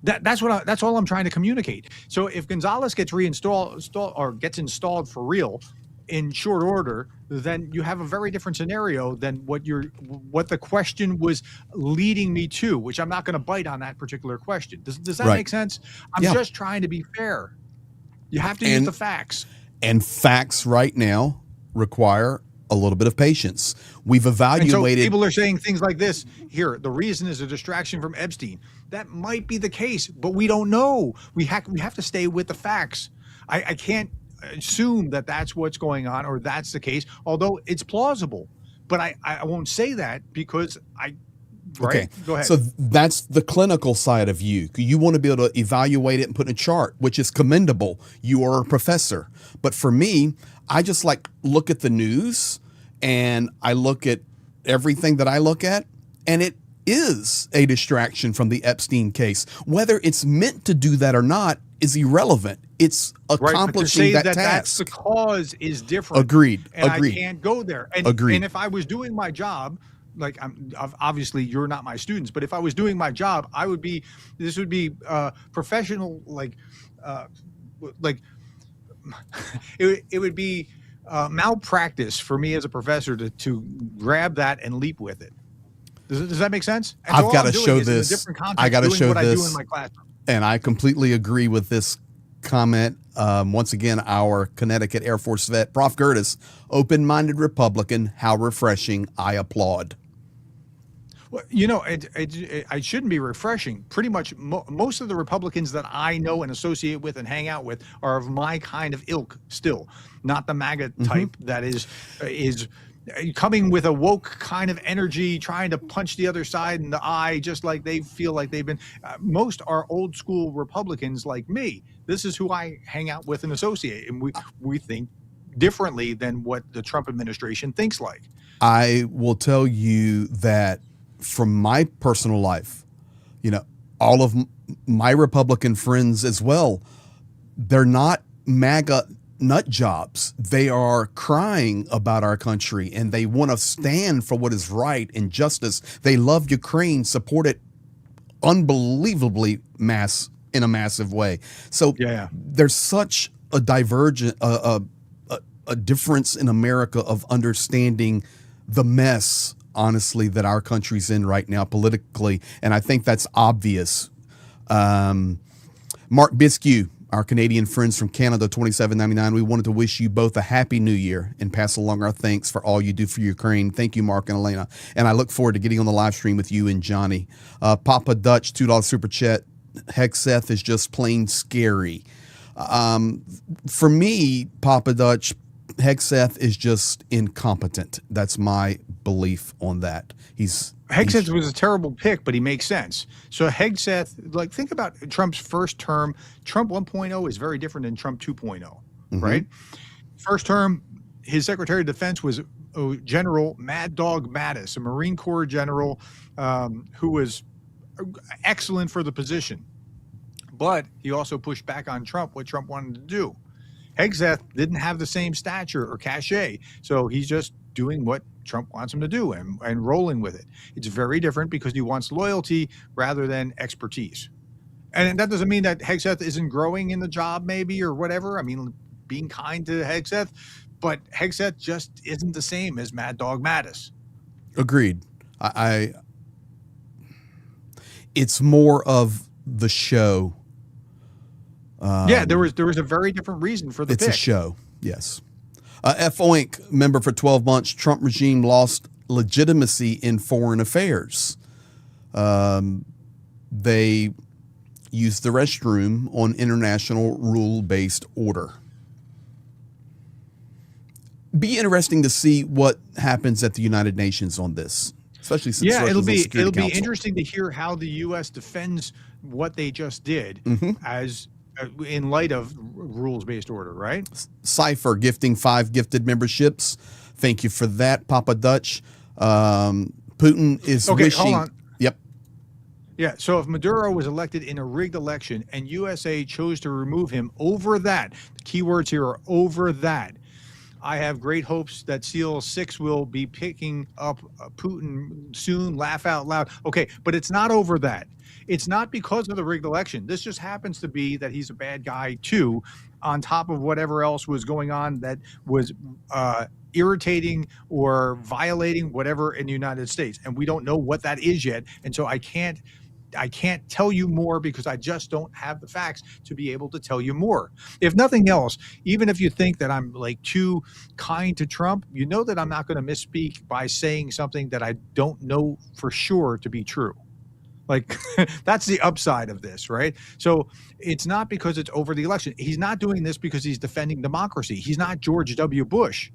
That's all I'm trying to communicate. So if Gonzalez gets gets installed for real in short order, then you have a very different scenario than what the question was leading me to, which I'm not going to bite on that particular question. Does that make sense? I'm just trying to be fair. You have to use the facts. And facts right now require a little bit of patience. We've evaluated. So people are saying things like this here. The reason is a distraction from Epstein. That might be the case, but we don't know. We have to stay with the facts. I can't assume that that's what's going on or that's the case, although it's plausible. But I won't say that because Okay, go ahead. So that's the clinical side of you. You want to be able to evaluate it and put in a chart, which is commendable. You are a professor. But for me, I just look at the news and I look at everything that I look at, and it is a distraction from the Epstein case. Whether it's meant to do that or not is irrelevant. It's accomplishing that task. That's the cause is different. Agreed. And I can't go there. Agreed. And if I was doing my job, obviously you're not my students, but if I was doing my job, this would be professional, it would be malpractice for me as a professor to grab that and leap with it. Does that make sense? And I've all got to I'm doing show is in a this. different context, I got to doing show what I do in this. my classroom. And I completely agree with this comment. Once again, our Connecticut Air Force vet, Prof. Gerdes, open-minded Republican. How refreshing. I applaud. Well, I shouldn't be refreshing. Pretty much most of the Republicans that I know and associate with and hang out with are of my kind of ilk still, not the MAGA type that is coming with a woke kind of energy, trying to punch the other side in the eye, just like they feel like they've been. Most are old school Republicans like me. This is who I hang out with and associate, and we think differently than what the Trump administration thinks like. I will tell you that from my personal life, all of my Republican friends as well, they're not MAGA nut jobs. They are crying about our country and they want to stand for what is right and justice. They love Ukraine, support it unbelievably in a massive way. So there's such a divergent, a difference in America of understanding the mess, honestly, that our country's in right now politically. And I think that's obvious. Mark Bisque, our Canadian friends from Canada, 2799, we wanted to wish you both a happy new year and pass along our thanks for all you do for Ukraine. Thank you, Mark and Elena. And I look forward to getting on the live stream with you and Johnny. Papa Dutch, $2 super chat. Hexeth is just plain scary. For me, Papa Dutch, Hexeth is just incompetent. That's my belief on that. Hegseth was a terrible pick, but he makes sense. So Hegseth, think about Trump's first term. Trump 1.0 is very different than Trump 2.0, right? First term, his Secretary of Defense was General Mad Dog Mattis, a Marine Corps general who was excellent for the position. But he also pushed back on Trump, what Trump wanted to do. Hegseth didn't have the same stature or cachet, so he's just doing what Trump wants him to do and rolling with it. It's very different because he wants loyalty rather than expertise. And that doesn't mean that Hegseth isn't growing in the job maybe or whatever. I mean, being kind to Hegseth, but Hegseth just isn't the same as Mad Dog Mattis. Agreed. It's more of the show. There was a very different reason for the pick. It's a show, yes. F. Oink, member for 12 months, Trump regime lost legitimacy in foreign affairs. They used the restroom on international rule-based order. Be interesting to see what happens at the United Nations on this, especially since it'll be interesting to hear how the U.S. defends what they just did as in light of rules-based order, right? Cypher gifting 5 gifted memberships. Thank you for that, Papa Dutch. Putin is wishing. Hold on. Yep. Yeah. So if Maduro was elected in a rigged election and USA chose to remove him over that, the key words here are over that. I have great hopes that SEAL 6 will be picking up Putin soon. Laugh out loud. Okay, but it's not over that. It's not because of the rigged election. This just happens to be that he's a bad guy too, on top of whatever else was going on that was irritating or violating whatever in the United States. And we don't know what that is yet. And so I can't tell you more because I just don't have the facts to be able to tell you more. If nothing else, even if you think that I'm too kind to Trump, you know that I'm not going to misspeak by saying something that I don't know for sure to be true. That's the upside of this, right? So it's not because it's over the election. He's not doing this because he's defending democracy. He's not George W. Bush,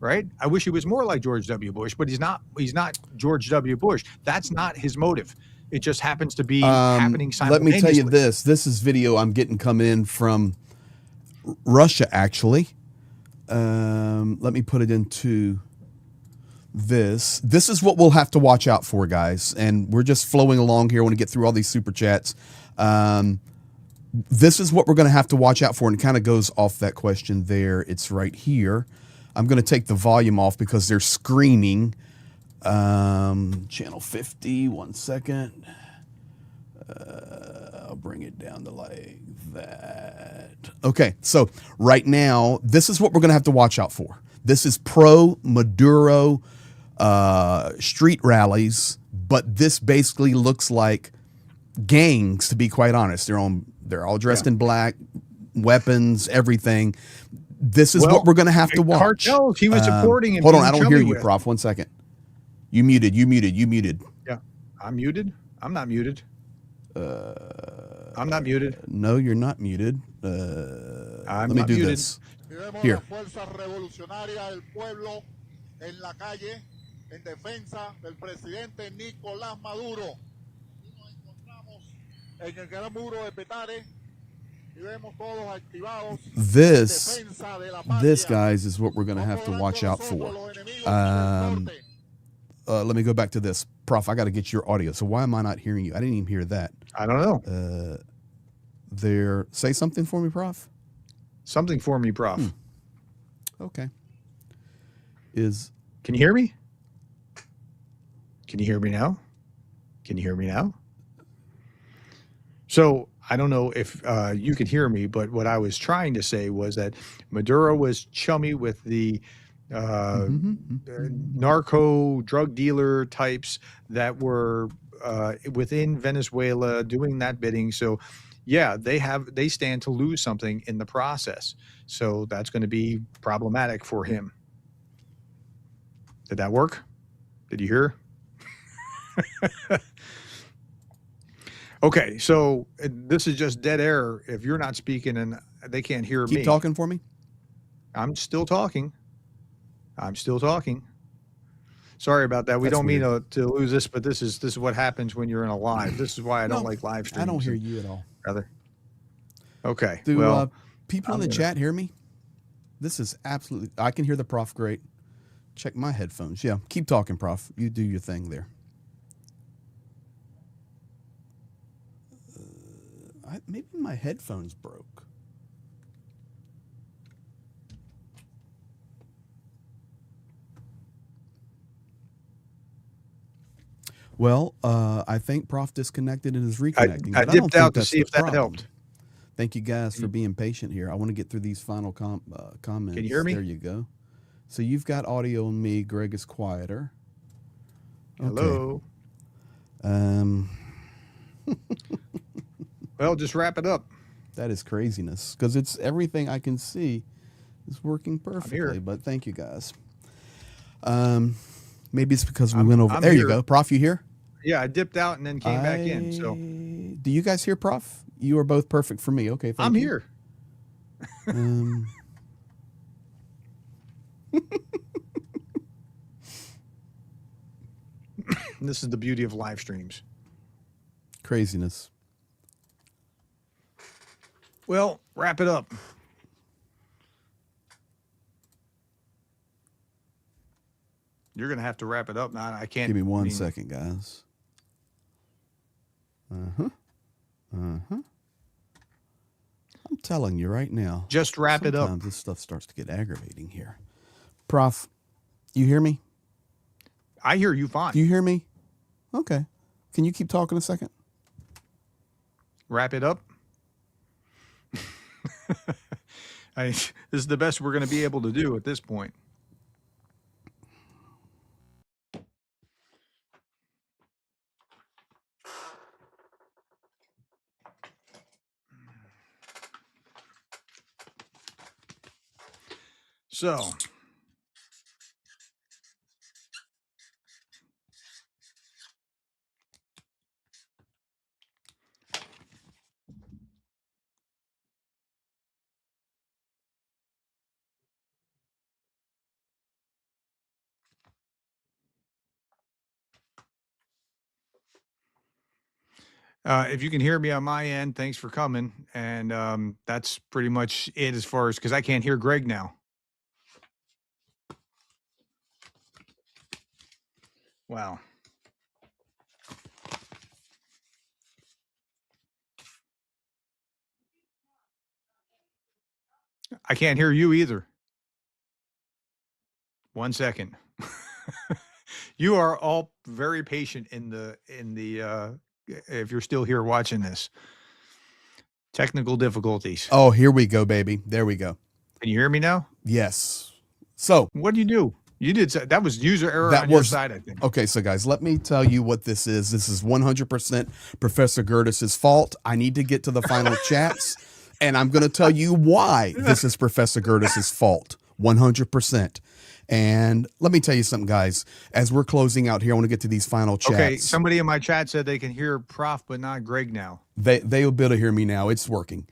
right? I wish he was more like George W. Bush, but he's not George W. Bush. That's not his motive. It just happens to be happening simultaneously. Let me tell you this. This is video I'm getting coming in from Russia, actually. Let me put it into this. This is what we'll have to watch out for, guys. And we're just flowing along here. I want to get through all these super chats. This is what we're going to have to watch out for. And it kind of goes off that question there. It's right here. I'm going to take the volume off because they're screaming. Channel 50, 1 second. I'll bring it down to like that. Okay, so right now, this is what we're going to have to watch out for. This is pro-Maduro street rallies, but this basically looks like gangs, to be quite honest. They're all dressed in black, weapons, everything. This is what we're going to have to watch. Cartels he was supporting. Hold on, I don't hear you, Prof. 1 second. You muted. Yeah, I'm muted. I'm not muted. I'm not muted. No, you're not muted. Let me do this. Here. This, guys, is what we're going to have to watch out for. Let me go back to this. Prof, I got to get your audio. So why am I not hearing you? I didn't even hear that. I don't know. Say something for me, Prof. Something for me, Prof. Okay. Can you hear me? Can you hear me now? Can you hear me now? So I don't know if you could hear me, but what I was trying to say was that Maduro was chummy with the narco drug dealer types that were within Venezuela doing that bidding. So yeah, they stand to lose something in the process. So that's going to be problematic for him. Did that work? Did you hear? Okay, so this is just dead air. If you're not speaking and they can't hear me. Keep talking for me. I'm still talking. Sorry about that. We don't mean to lose this, but this is what happens when you're in a live. This is why I don't like live streams. I don't hear you at all. Brother. Okay. Do people in the chat hear me? This is absolutely, I can hear the Prof great. Check my headphones. Yeah, keep talking, Prof. You do your thing there. Maybe my headphones broke. Well, I think Prof disconnected and is reconnecting. I dipped out to see if that helped. Thank you guys for being patient here. I want to get through these final comments. Can you hear me? There you go. So you've got audio on me. Greg is quieter. Hello. Okay. Well, just wrap it up. That is craziness because it's everything I can see is working perfectly. But thank you guys. Maybe it's because we went over. There you go, Prof. You here? Yeah, I dipped out and then came back in. So, do you guys hear, Prof? You are both perfect for me. Okay, I'm here. This is the beauty of live streams. Craziness. Well, wrap it up. You're going to have to wrap it up now. I can't. Give me one second, guys. I'm telling you right now. Just wrap it up. Sometimes this stuff starts to get aggravating here. Prof, you hear me? I hear you fine. Do you hear me? Okay. Can you keep talking a second? Wrap it up. This is the best we're going to be able to do at this point. So, if you can hear me on my end, thanks for coming. And that's pretty much it as far as, because I can't hear Greg now. Wow. I can't hear you either. 1 second. You are all very patient in the if you're still here watching this. Technical difficulties. Oh, here we go, baby. There we go. Can you hear me now? Yes. So what do? You did say that was user error That on your was side, I think. okay. So, guys, let me tell you what this is. This is 100% Professor Gerdes' fault. I need to get to the final chats, and I'm going to tell you why this is Professor Gerdes' fault. 100%. And let me tell you something, guys. As we're closing out here, I want to get to these final chats. Okay, somebody in my chat said they can hear Prof, but not Greg now. They'll be able to hear me now. It's working.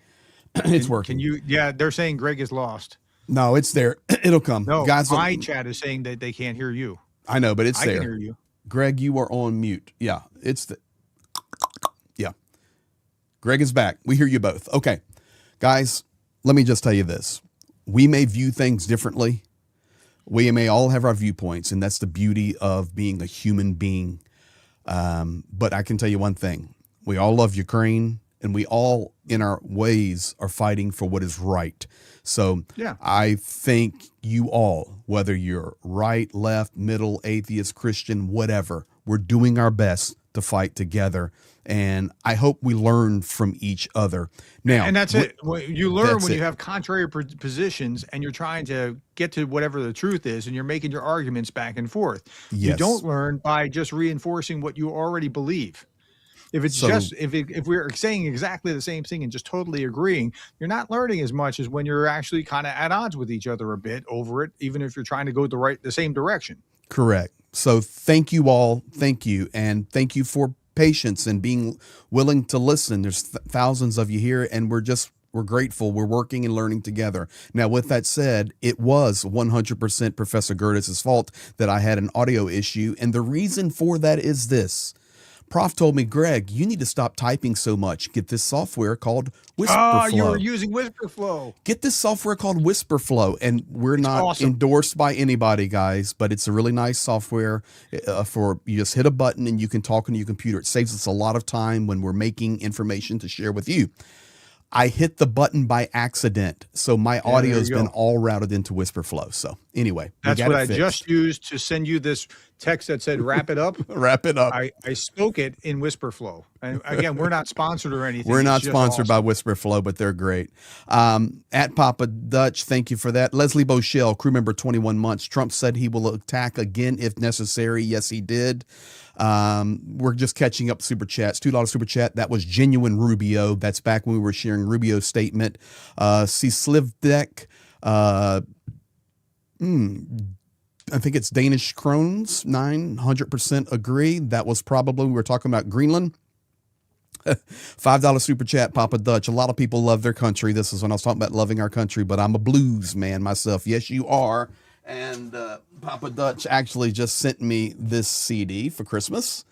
It's working. Can you? Yeah, they're saying Greg is lost. No, it's there. It'll come. No, guys, my chat is saying that they can't hear you. I know, but it's I there. can hear you. Greg, you are on mute. Yeah, yeah. Greg is back. We hear you both. Okay, guys, let me just tell you this. We may view things differently. We may all have our viewpoints, and that's the beauty of being a human being. But I can tell you one thing. We all love Ukraine, and we all, in our ways, are fighting for what is right. So yeah. I think you all, whether you're right, left, middle, atheist, Christian, whatever, we're doing our best to fight together. And I hope we learn from each other. Now, and that's it. You learn when you have contrary positions and you're trying to get to whatever the truth is, and you're making your arguments back and forth. Yes. You don't learn by just reinforcing what you already believe. If it's if we're saying exactly the same thing and just totally agreeing, you're not learning as much as when you're actually kind of at odds with each other a bit over it, even if you're trying to go the same direction. Correct. So thank you all. Thank you. And thank you for patience and being willing to listen. There's thousands of you here, and we're grateful. We're working and learning together. Now, with that said, it was 100% Professor Gerdes' fault that I had an audio issue. And the reason for that is this. Prof told me, Greg, you need to stop typing so much. Get this software called WhisperFlow. Oh, you were using WhisperFlow. Get this software called WhisperFlow. And we're not endorsed by anybody, guys, but it's a really nice software for you just hit a button and you can talk on your computer. It saves us a lot of time when we're making information to share with you. I hit the button by accident, so my audio has been all routed into WhisperFlow. So anyway, that's what I just used to send you this text that said "wrap it up." Wrap it up. I spoke it in WhisperFlow, and again, we're not sponsored or anything. We're not sponsored by WhisperFlow, but they're great. At Papa Dutch, thank you for that. Leslie Bochelle, crew member, 21 months. Trump said he will attack again if necessary. Yes, he did. We're just catching up super chats. $2 super chat. That was Genuine Rubio. That's back when we were sharing Rubio's statement. C Slivdek. I think it's Danish Krones. 900% agree. That was probably, we were talking about Greenland. $5 super chat, Papa Dutch. A lot of people love their country. This is when I was talking about loving our country, but I'm a blues man myself. Yes, you are. And Papa Dutch actually just sent me this CD for Christmas.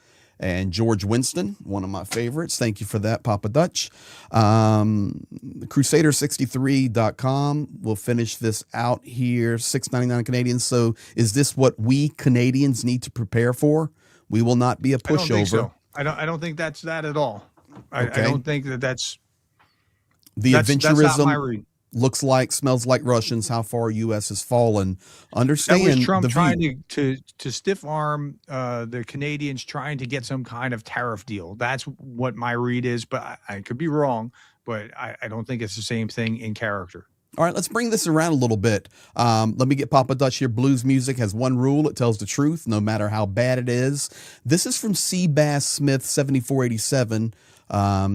And George Winston, one of my favorites. Thank you for that, Papa Dutch. Crusader63.com. We'll finish this out here. $6.99 Canadian. So is this what we Canadians need to prepare for? We will not be a pushover. I don't think so. I don't think that's that at all. I don't think that's the adventurism. That's not my read. Looks like, smells like Russians. How far U.S. has fallen. Understand that was Trump the trying to stiff arm the Canadians trying to get some kind of tariff deal. That's what my read is, but I could be wrong. But I don't think it's the same thing in character. All right, let's bring this around a little bit. Let me get Papa Dutch here. Blues music has one rule. It tells the truth, no matter how bad it is. This is from C. Bass Smith, 7487.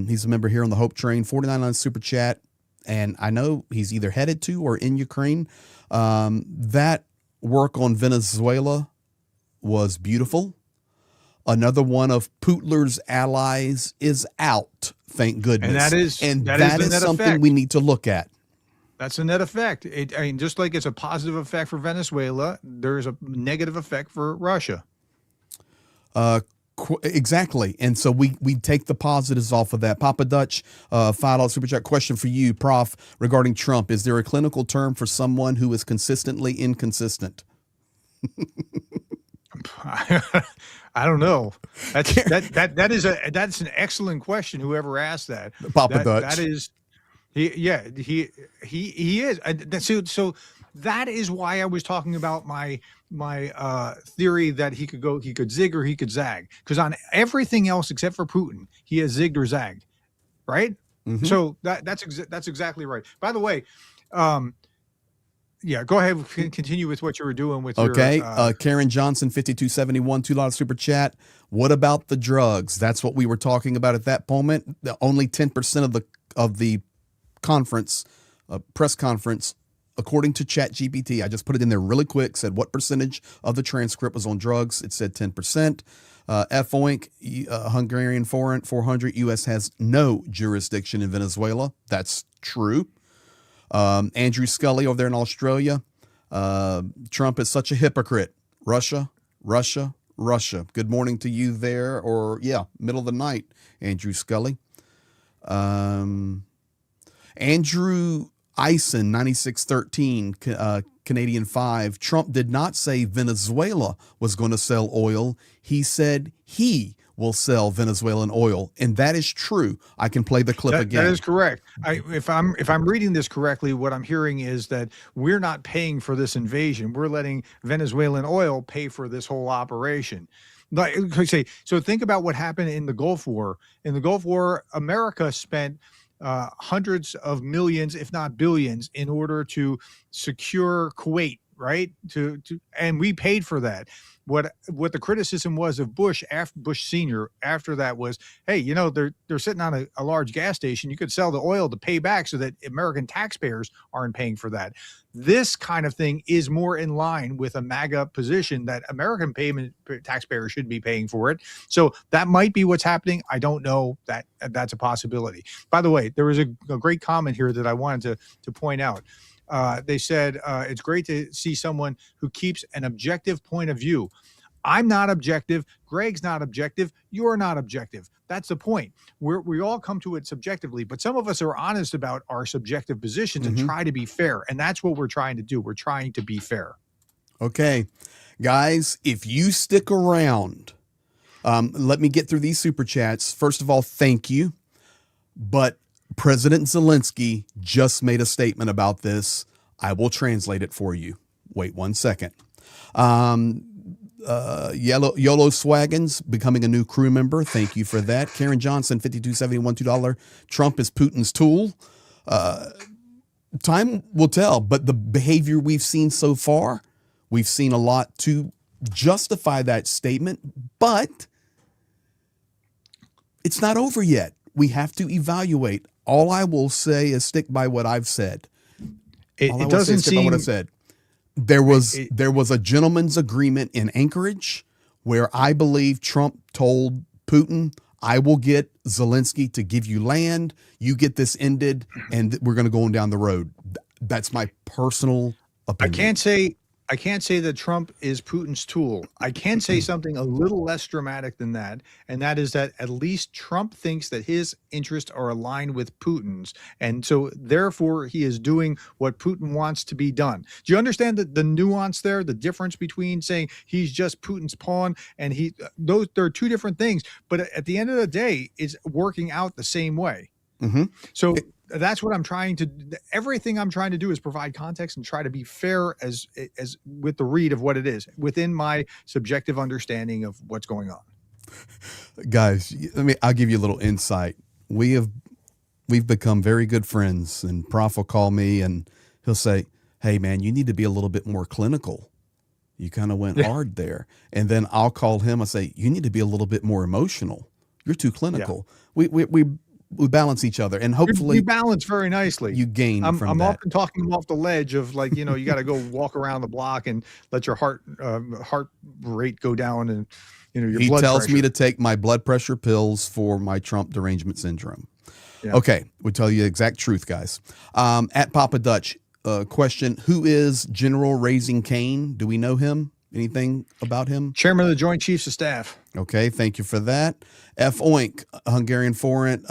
He's a member here on the Hope Train. $49 super chat. And I know he's either headed to or in Ukraine. That work on Venezuela was beautiful. Another one of Putler's allies is out, thank goodness. And that is something effect. We need to look at. That's a net effect. I mean, just like it's a positive effect for Venezuela, there's a negative effect for Russia. Exactly. And so we take the positives off of that. Papa Dutch, $5 super chat question for you, Prof, regarding Trump. Is there a clinical term for someone who is consistently inconsistent? I don't know. That's an excellent question. Whoever asked that, Papa Dutch. That is, he is. So that is why I was talking about my theory that he could zig or he could zag, because on everything else except for Putin, he has zigged or zagged, right? Mm-hmm. So that's exactly right. By the way, Yeah, go ahead. Continue with what you were doing with Okay. your. Karen Johnson, 5271, $2 super chat. What about the drugs? That's what we were talking about at that moment. Only 10% of the conference, press conference, according to ChatGPT, I just put it in there really quick, said what percentage of the transcript was on drugs. It said 10%. F-Oink, Hungarian Foreign, 400, U.S. has no jurisdiction in Venezuela. That's true. Andrew Scully over there in Australia. Trump is such a hypocrite. Russia, Russia, Russia. Good morning to you there, or middle of the night, Andrew Scully. Andrew Ison, 9613, Canadian 5. Trump did not say Venezuela was going to sell oil. He said he will sell Venezuelan oil, and that is true. I can play the clip again. That is correct. If I'm reading this correctly, what I'm hearing is that we're not paying for this invasion. We're letting Venezuelan oil pay for this whole operation. So think about what happened in the Gulf War. In the Gulf War, America spent hundreds of millions, if not billions, in order to secure Kuwait, right? And we paid for that. What the criticism was of Bush Senior after that was, hey, they're sitting on a large gas station. You could sell the oil to pay back so that American taxpayers aren't paying for that. This kind of thing is more in line with a MAGA position that American taxpayers should be paying for it. So that might be what's happening. I don't know. That's a possibility. By the way, there was a great comment here that I wanted to point out. They said, it's great to see someone who keeps an objective point of view. I'm not objective. Greg's not objective. You're not objective. That's the point. We all come to it subjectively, but some of us are honest about our subjective positions and try to be fair. And that's what we're trying to do. We're trying to be fair. Okay, guys, if you stick around, let me get through these super chats. First of all, thank you. But President Zelensky just made a statement about this. I will translate it for you. Wait 1 second. YOLO Swaggins becoming a new crew member. Thank you for that. Karen Johnson, 5271, $2. Trump is Putin's tool. Time will tell, but the behavior we've seen so far, we've seen a lot to justify that statement, but it's not over yet. We have to evaluate. All I will say is stick by what I've said. It doesn't seem what I said. There was a gentleman's agreement in Anchorage where I believe Trump told Putin, I will get Zelensky to give you land. You get this ended, and we're going to go on down the road. That's my personal opinion. I can't say that Trump is Putin's tool. I can say something a little less dramatic than that, and that is that at least Trump thinks that his interests are aligned with Putin's, and so therefore he is doing what Putin wants to be done. Do you understand the nuance there, the difference between saying he's just Putin's pawn and there are two different things, but at the end of the day, it's working out the same way. Mm-hmm. So that's what everything I'm trying to do is provide context and try to be fair as with the read of what it is within my subjective understanding of what's going on. Guys, I'll give you a little insight. We've become very good friends, and Prof will call me and he'll say, hey man, you need to be a little bit more clinical. You kind of went hard there. And then I'll call him and say, you need to be a little bit more emotional. You're too clinical. Yeah. We balance each other, and hopefully we balance very nicely. You gain from that. I'm often talking him off the ledge of you got to go walk around the block and let your heart rate go down, and your he blood tells pressure. me to take my blood pressure pills for my Trump derangement syndrome. Yeah. Okay, we tell you the exact truth, guys. At Papa Dutch, question: who is General Raising Cane? Do we know him? Anything about him? Chairman of the Joint Chiefs of Staff. Okay, thank you for that. F. Oink, Hungarian Foreign,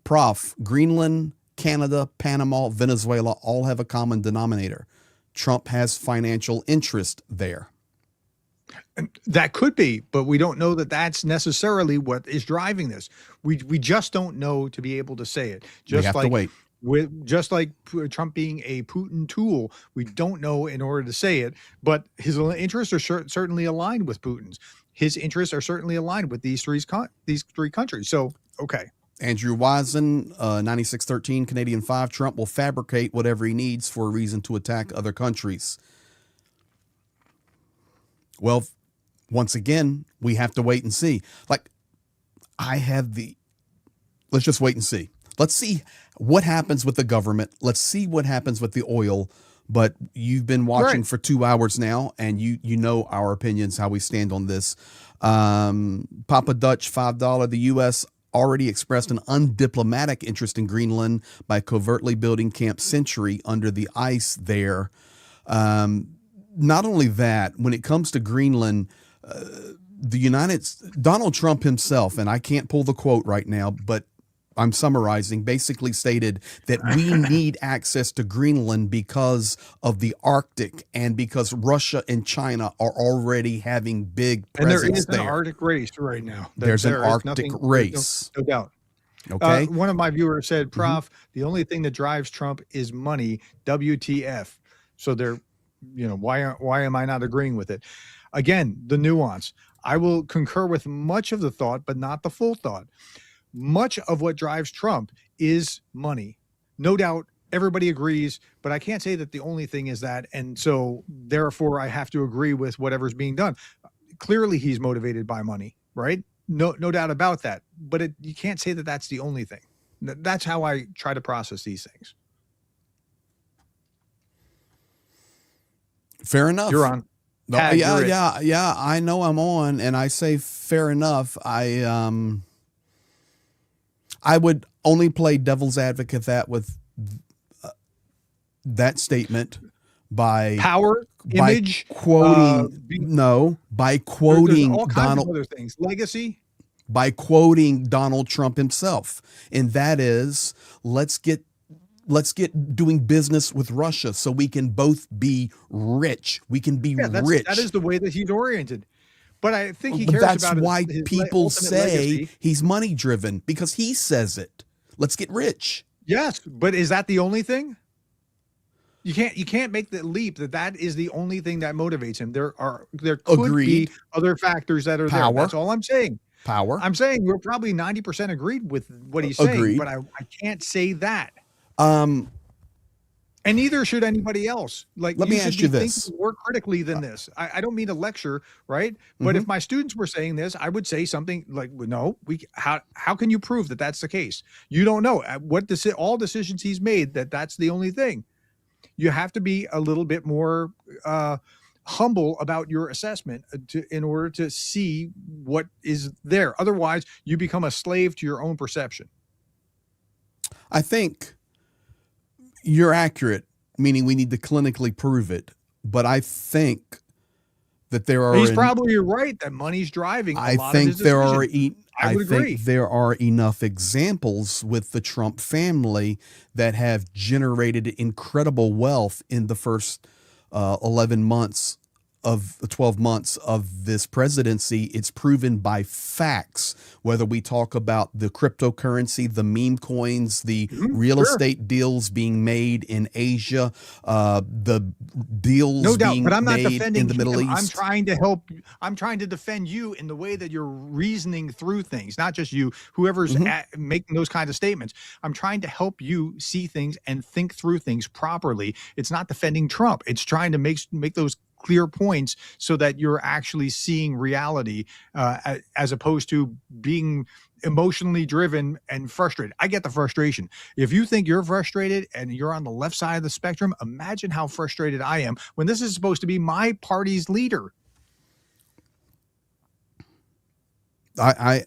Prof. Greenland, Canada, Panama, Venezuela all have a common denominator. Trump has financial interest there. That could be, but we don't know that that's necessarily what is driving this. We just don't know to be able to say it. We have to wait. Just like Trump being a Putin tool, we don't know in order to say it, but his interests are certainly aligned with Putin's. His interests are certainly aligned with these three countries. So, okay. Andrew Wisen, 9613 Canadian 5. Trump will fabricate whatever he needs for a reason to attack other countries. Well, once again, we have to wait and see. Like, let's just wait and see. Let's see what happens with the government. Let's see what happens with the oil. But you've been watching for 2 hours now, and you know our opinions, how we stand on this. Papa Dutch, $5. The U.S. already expressed an undiplomatic interest in Greenland by covertly building Camp Century under the ice there. Not only that, when it comes to Greenland, Donald Trump himself, and I can't pull the quote right now, but I'm summarizing, basically stated that we need access to Greenland because of the Arctic and because Russia and China are already having big presence there. And there is an Arctic race right now. There's an Arctic race. No doubt. Okay. One of my viewers said, Prof, the only thing that drives Trump is money, WTF. So they're, why am I not agreeing with it? Again, the nuance. I will concur with much of the thought, but not the full thought. Much of what drives Trump is money. No doubt everybody agrees, but I can't say that the only thing is that. And so therefore I have to agree with whatever's being done. Clearly he's motivated by money, right? No doubt about that. But you can't say that that's the only thing. That's how I try to process these things. Fair enough. You're on. No, yeah. I know I'm on, and I say fair enough. I would only play devil's advocate with that statement by image, quoting by quoting all kinds of other things, legacy, by quoting Donald Trump himself, and that is let's get doing business with Russia so we can both be rich. We can be rich. That is the way that he's oriented. But I think he cares that's about why his people say legacy. He's money driven, because he says it. Let's get rich. Yes, but is that the only thing? You can't make the leap that is the only thing that motivates him. There could be other factors that are there. That's all I'm saying. Power. I'm saying we're probably 90% agreed with what he's saying, but I can't say that. And neither should anybody else. Like, let me ask you this more critically than this. I don't mean to lecture, right? But if my students were saying this, I would say something like, no, how can you prove that that's the case? You don't know all decisions he's made, that's the only thing. You have to be a little bit more humble about your assessment in order to see what is there. Otherwise, you become a slave to your own perception. I think you're accurate, meaning we need to clinically prove it. But I think that there are. He's probably right that money's driving. I think there are enough examples with the Trump family that have generated incredible wealth in the first 12 months of this presidency. It's proven by facts, whether we talk about the cryptocurrency, the meme coins, the real estate deals being made in Asia, the deals being made in the Middle East. I'm trying to help. I'm trying to defend you in the way that you're reasoning through things, not just you, whoever's making those kinds of statements. I'm trying to help you see things and think through things properly. It's not defending Trump. It's trying to make those clear points so that you're actually seeing reality as opposed to being emotionally driven and frustrated. I get the frustration. If you think you're frustrated and you're on the left side of the spectrum, imagine how frustrated I am when this is supposed to be my party's leader. I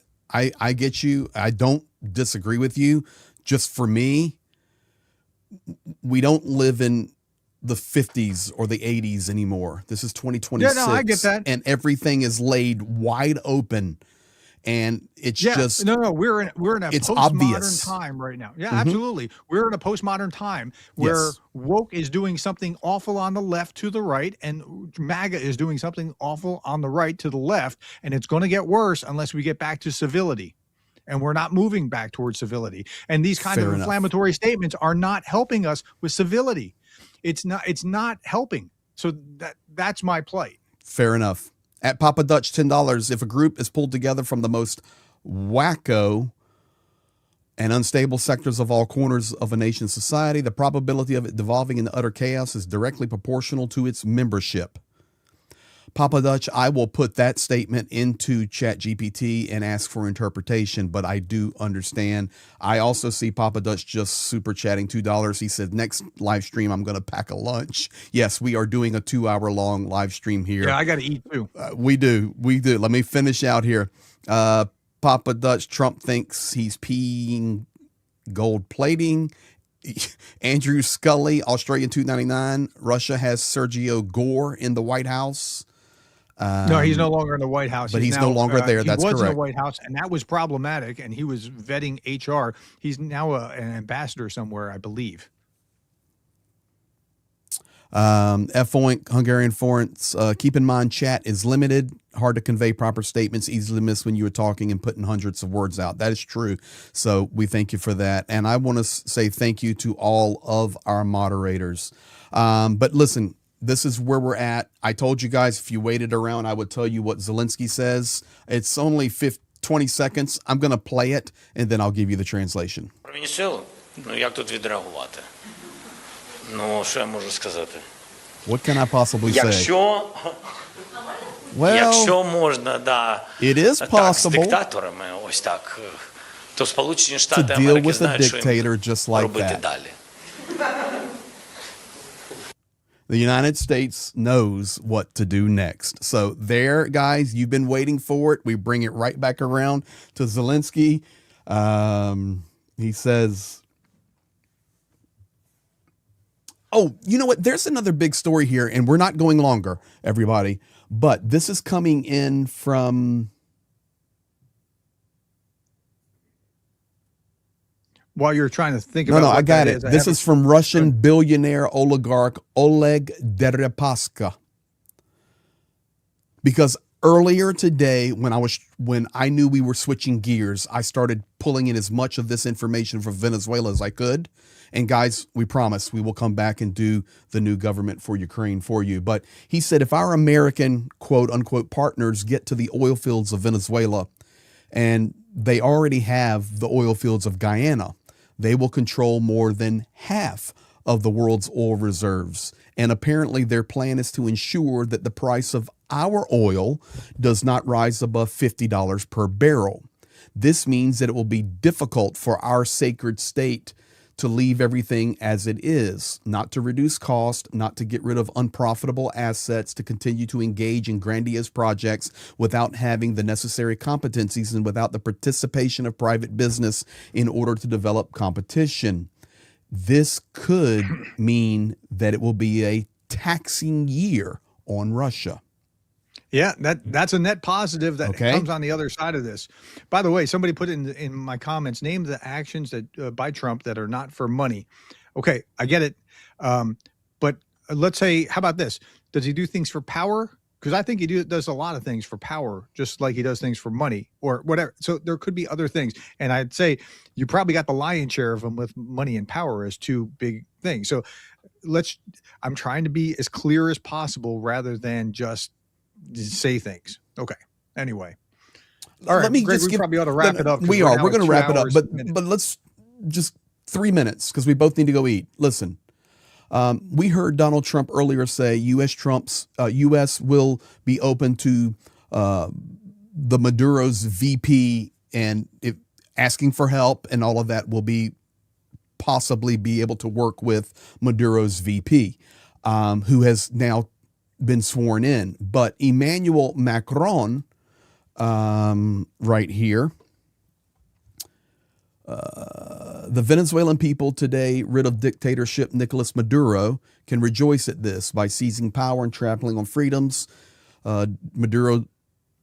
get you. I don't disagree with you. Just for me, we don't live in the 50s or the 80s anymore. This is 2026. Yeah, no, I get that. And everything is laid wide open. And it's just we're in a postmodern time right now. Yeah, absolutely. We're in a postmodern time where woke is doing something awful on the left to the right, and MAGA is doing something awful on the right to the left, and it's going to get worse unless we get back to civility. And we're not moving back towards civility. And these kind of inflammatory statements are not helping us with civility. It's not helping. So that's my plight. Fair enough. At Papa Dutch, $10. If a group is pulled together from the most wacko and unstable sectors of all corners of a nation's society, the probability of it devolving into utter chaos is directly proportional to its membership. Papa Dutch, I will put that statement into ChatGPT and ask for interpretation, but I do understand. I also see Papa Dutch just super chatting $2. He said, next live stream, I'm going to pack a lunch. Yes, we are doing a 2-hour long live stream here. Yeah, I got to eat too. We do. Let me finish out here. Papa Dutch, Trump thinks he's peeing gold plating. Andrew Scully, Australian 299. Russia has Sergio Gore in the White House. No, he's no longer in the White House. But he's no longer there. That's correct. He was in the White House, and that was problematic, and he was vetting HR. He's now an ambassador somewhere, I believe. F-Oink, Hungarian Florence. Keep in mind, chat is limited. Hard to convey proper statements. Easily missed when you were talking and putting hundreds of words out. That is true. So we thank you for that. And I want to say thank you to all of our moderators. But listen, this is where we're at. I told you guys, if you waited around, I would tell you what Zelensky says. It's only 20 seconds. I'm going to play it, and then I'll give you the translation. Про Венесуелу? Ну, як тут відреагувати? Ну, що я можу сказати? What can I possibly say? Якщо можна, it is так, з possible диктаторами, ось так, то Сполучені Штати to deal Америки with a знають, що dictator їм just like робити that. далі. The United States knows what to do next. So there, guys, you've been waiting for it. We bring it right back around to Zelensky. He says, oh, you know what? There's another big story here, and we're not going longer, everybody. But this is coming in from... While you're trying to think about No, I got it. This is from Russian billionaire oligarch Oleg Deripaska. Because earlier today, when I knew we were switching gears, I started pulling in as much of this information from Venezuela as I could. And guys, we promise we will come back and do the new government for Ukraine for you. But he said, if our American quote unquote partners get to the oil fields of Venezuela, and they already have the oil fields of Guyana, they will control more than half of the world's oil reserves. And apparently their plan is to ensure that the price of our oil does not rise above $50 per barrel. This means that it will be difficult for our sacred state to leave everything as it is, not to reduce cost, not to get rid of unprofitable assets, to continue to engage in grandiose projects without having the necessary competencies and without the participation of private business in order to develop competition. This could mean that it will be a taxing year on Russia. Yeah, that's a net positive that comes on the other side of this. By the way, somebody put in my comments, name the actions that by Trump that are not for money. Okay, I get it. But let's say, how about this? Does he do things for power? Because I think he does a lot of things for power, just like he does things for money or whatever. So there could be other things. And I'd say you probably got the lion's share of them with money and power as two big things. So I'm trying to be as clear as possible rather than just say things. Okay. Anyway. All right. Let me Greg, just we probably ought to wrap it up. We're going to wrap it up, but let's just 3 minutes because we both need to go eat. Listen, we heard Donald Trump earlier say U.S. will be open to the Maduro's VP and asking for help and all of that will be possibly be able to work with Maduro's VP, who has now been sworn in. But Emmanuel Macron, right here, the Venezuelan people today, rid of dictatorship Nicolas Maduro, can rejoice at this by seizing power and trampling on freedoms. Maduro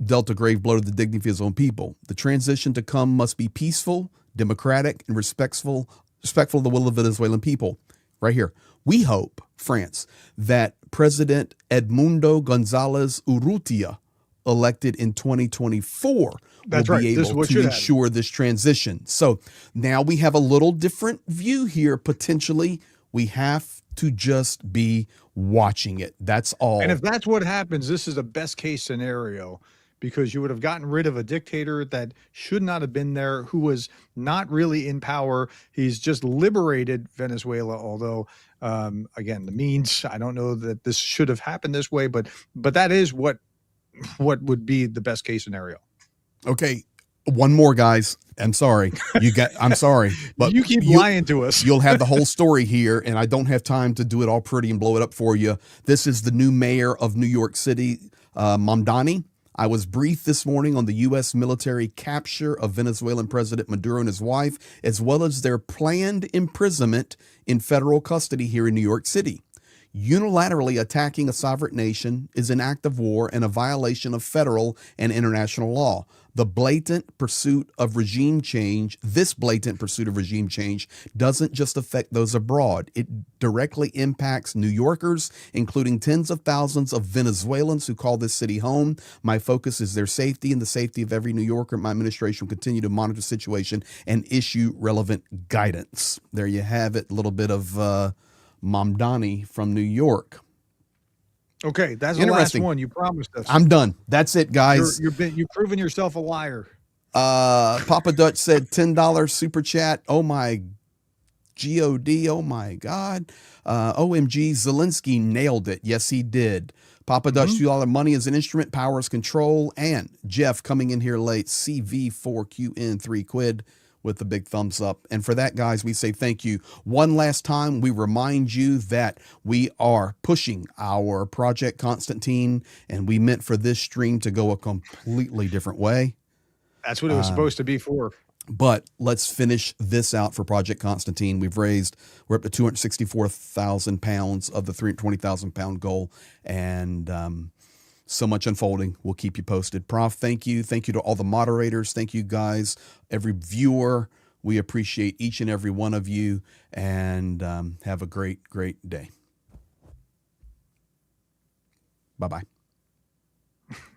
dealt a grave blow to the dignity of his own people. The transition to come must be peaceful, democratic, and respectful of the will of the Venezuelan people. Right here. We hope, France, that President Edmundo Gonzalez Urrutia, elected in 2024, will be able to ensure this transition. So now we have a little different view here, potentially. We have to just be watching it. That's all. And if that's what happens, this is the best case scenario because you would have gotten rid of a dictator that should not have been there, who was not really in power. He's just liberated Venezuela, although again, the means, I don't know that this should have happened this way, but that is what would be the best case scenario. Okay, one more, guys. I'm sorry. I'm sorry, but you keep lying to us. You'll have the whole story here, and I don't have time to do it all pretty and blow it up for you. This is the new mayor of New York City, Mamdani. I was briefed this morning on the U.S. military capture of Venezuelan President Maduro and his wife, as well as their planned imprisonment in federal custody here in New York City. Unilaterally attacking a sovereign nation is an act of war and a violation of federal and international law. This blatant pursuit of regime change doesn't just affect those abroad. It directly impacts New Yorkers, including tens of thousands of Venezuelans who call this city home. My focus is their safety and the safety of every New Yorker. My administration will continue to monitor the situation and issue relevant guidance. There you have it, a little bit of Mamdani from New York. Okay, that's the last one. You promised us. I'm done. That's it, guys. You've proven yourself a liar. Papa Dutch said $10 super chat. Oh my God. Oh my God. OMG, Zelensky nailed it. Yes, he did. Papa Dutch, $2 money is an instrument, power is control. And Jeff coming in here late, CV4QN 3 quid. With the big thumbs up. And for that, guys, we say thank you. One last time, we remind you that we are pushing our Project Konstantin, and we meant for this stream to go a completely different way. That's what it was supposed to be for. But let's finish this out for Project Konstantin. We're up to 264,000 pounds of the 320,000 pound goal. And, so much unfolding. We'll keep you posted. Prof, thank you. Thank you to all the moderators. Thank you, guys. Every viewer. We appreciate each and every one of you. And have a great, great day. Bye-bye.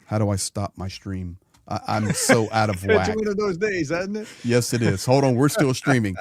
How do I stop my stream? I'm so out of whack. It's one of those days, isn't it? Yes, it is. Hold on. We're still streaming.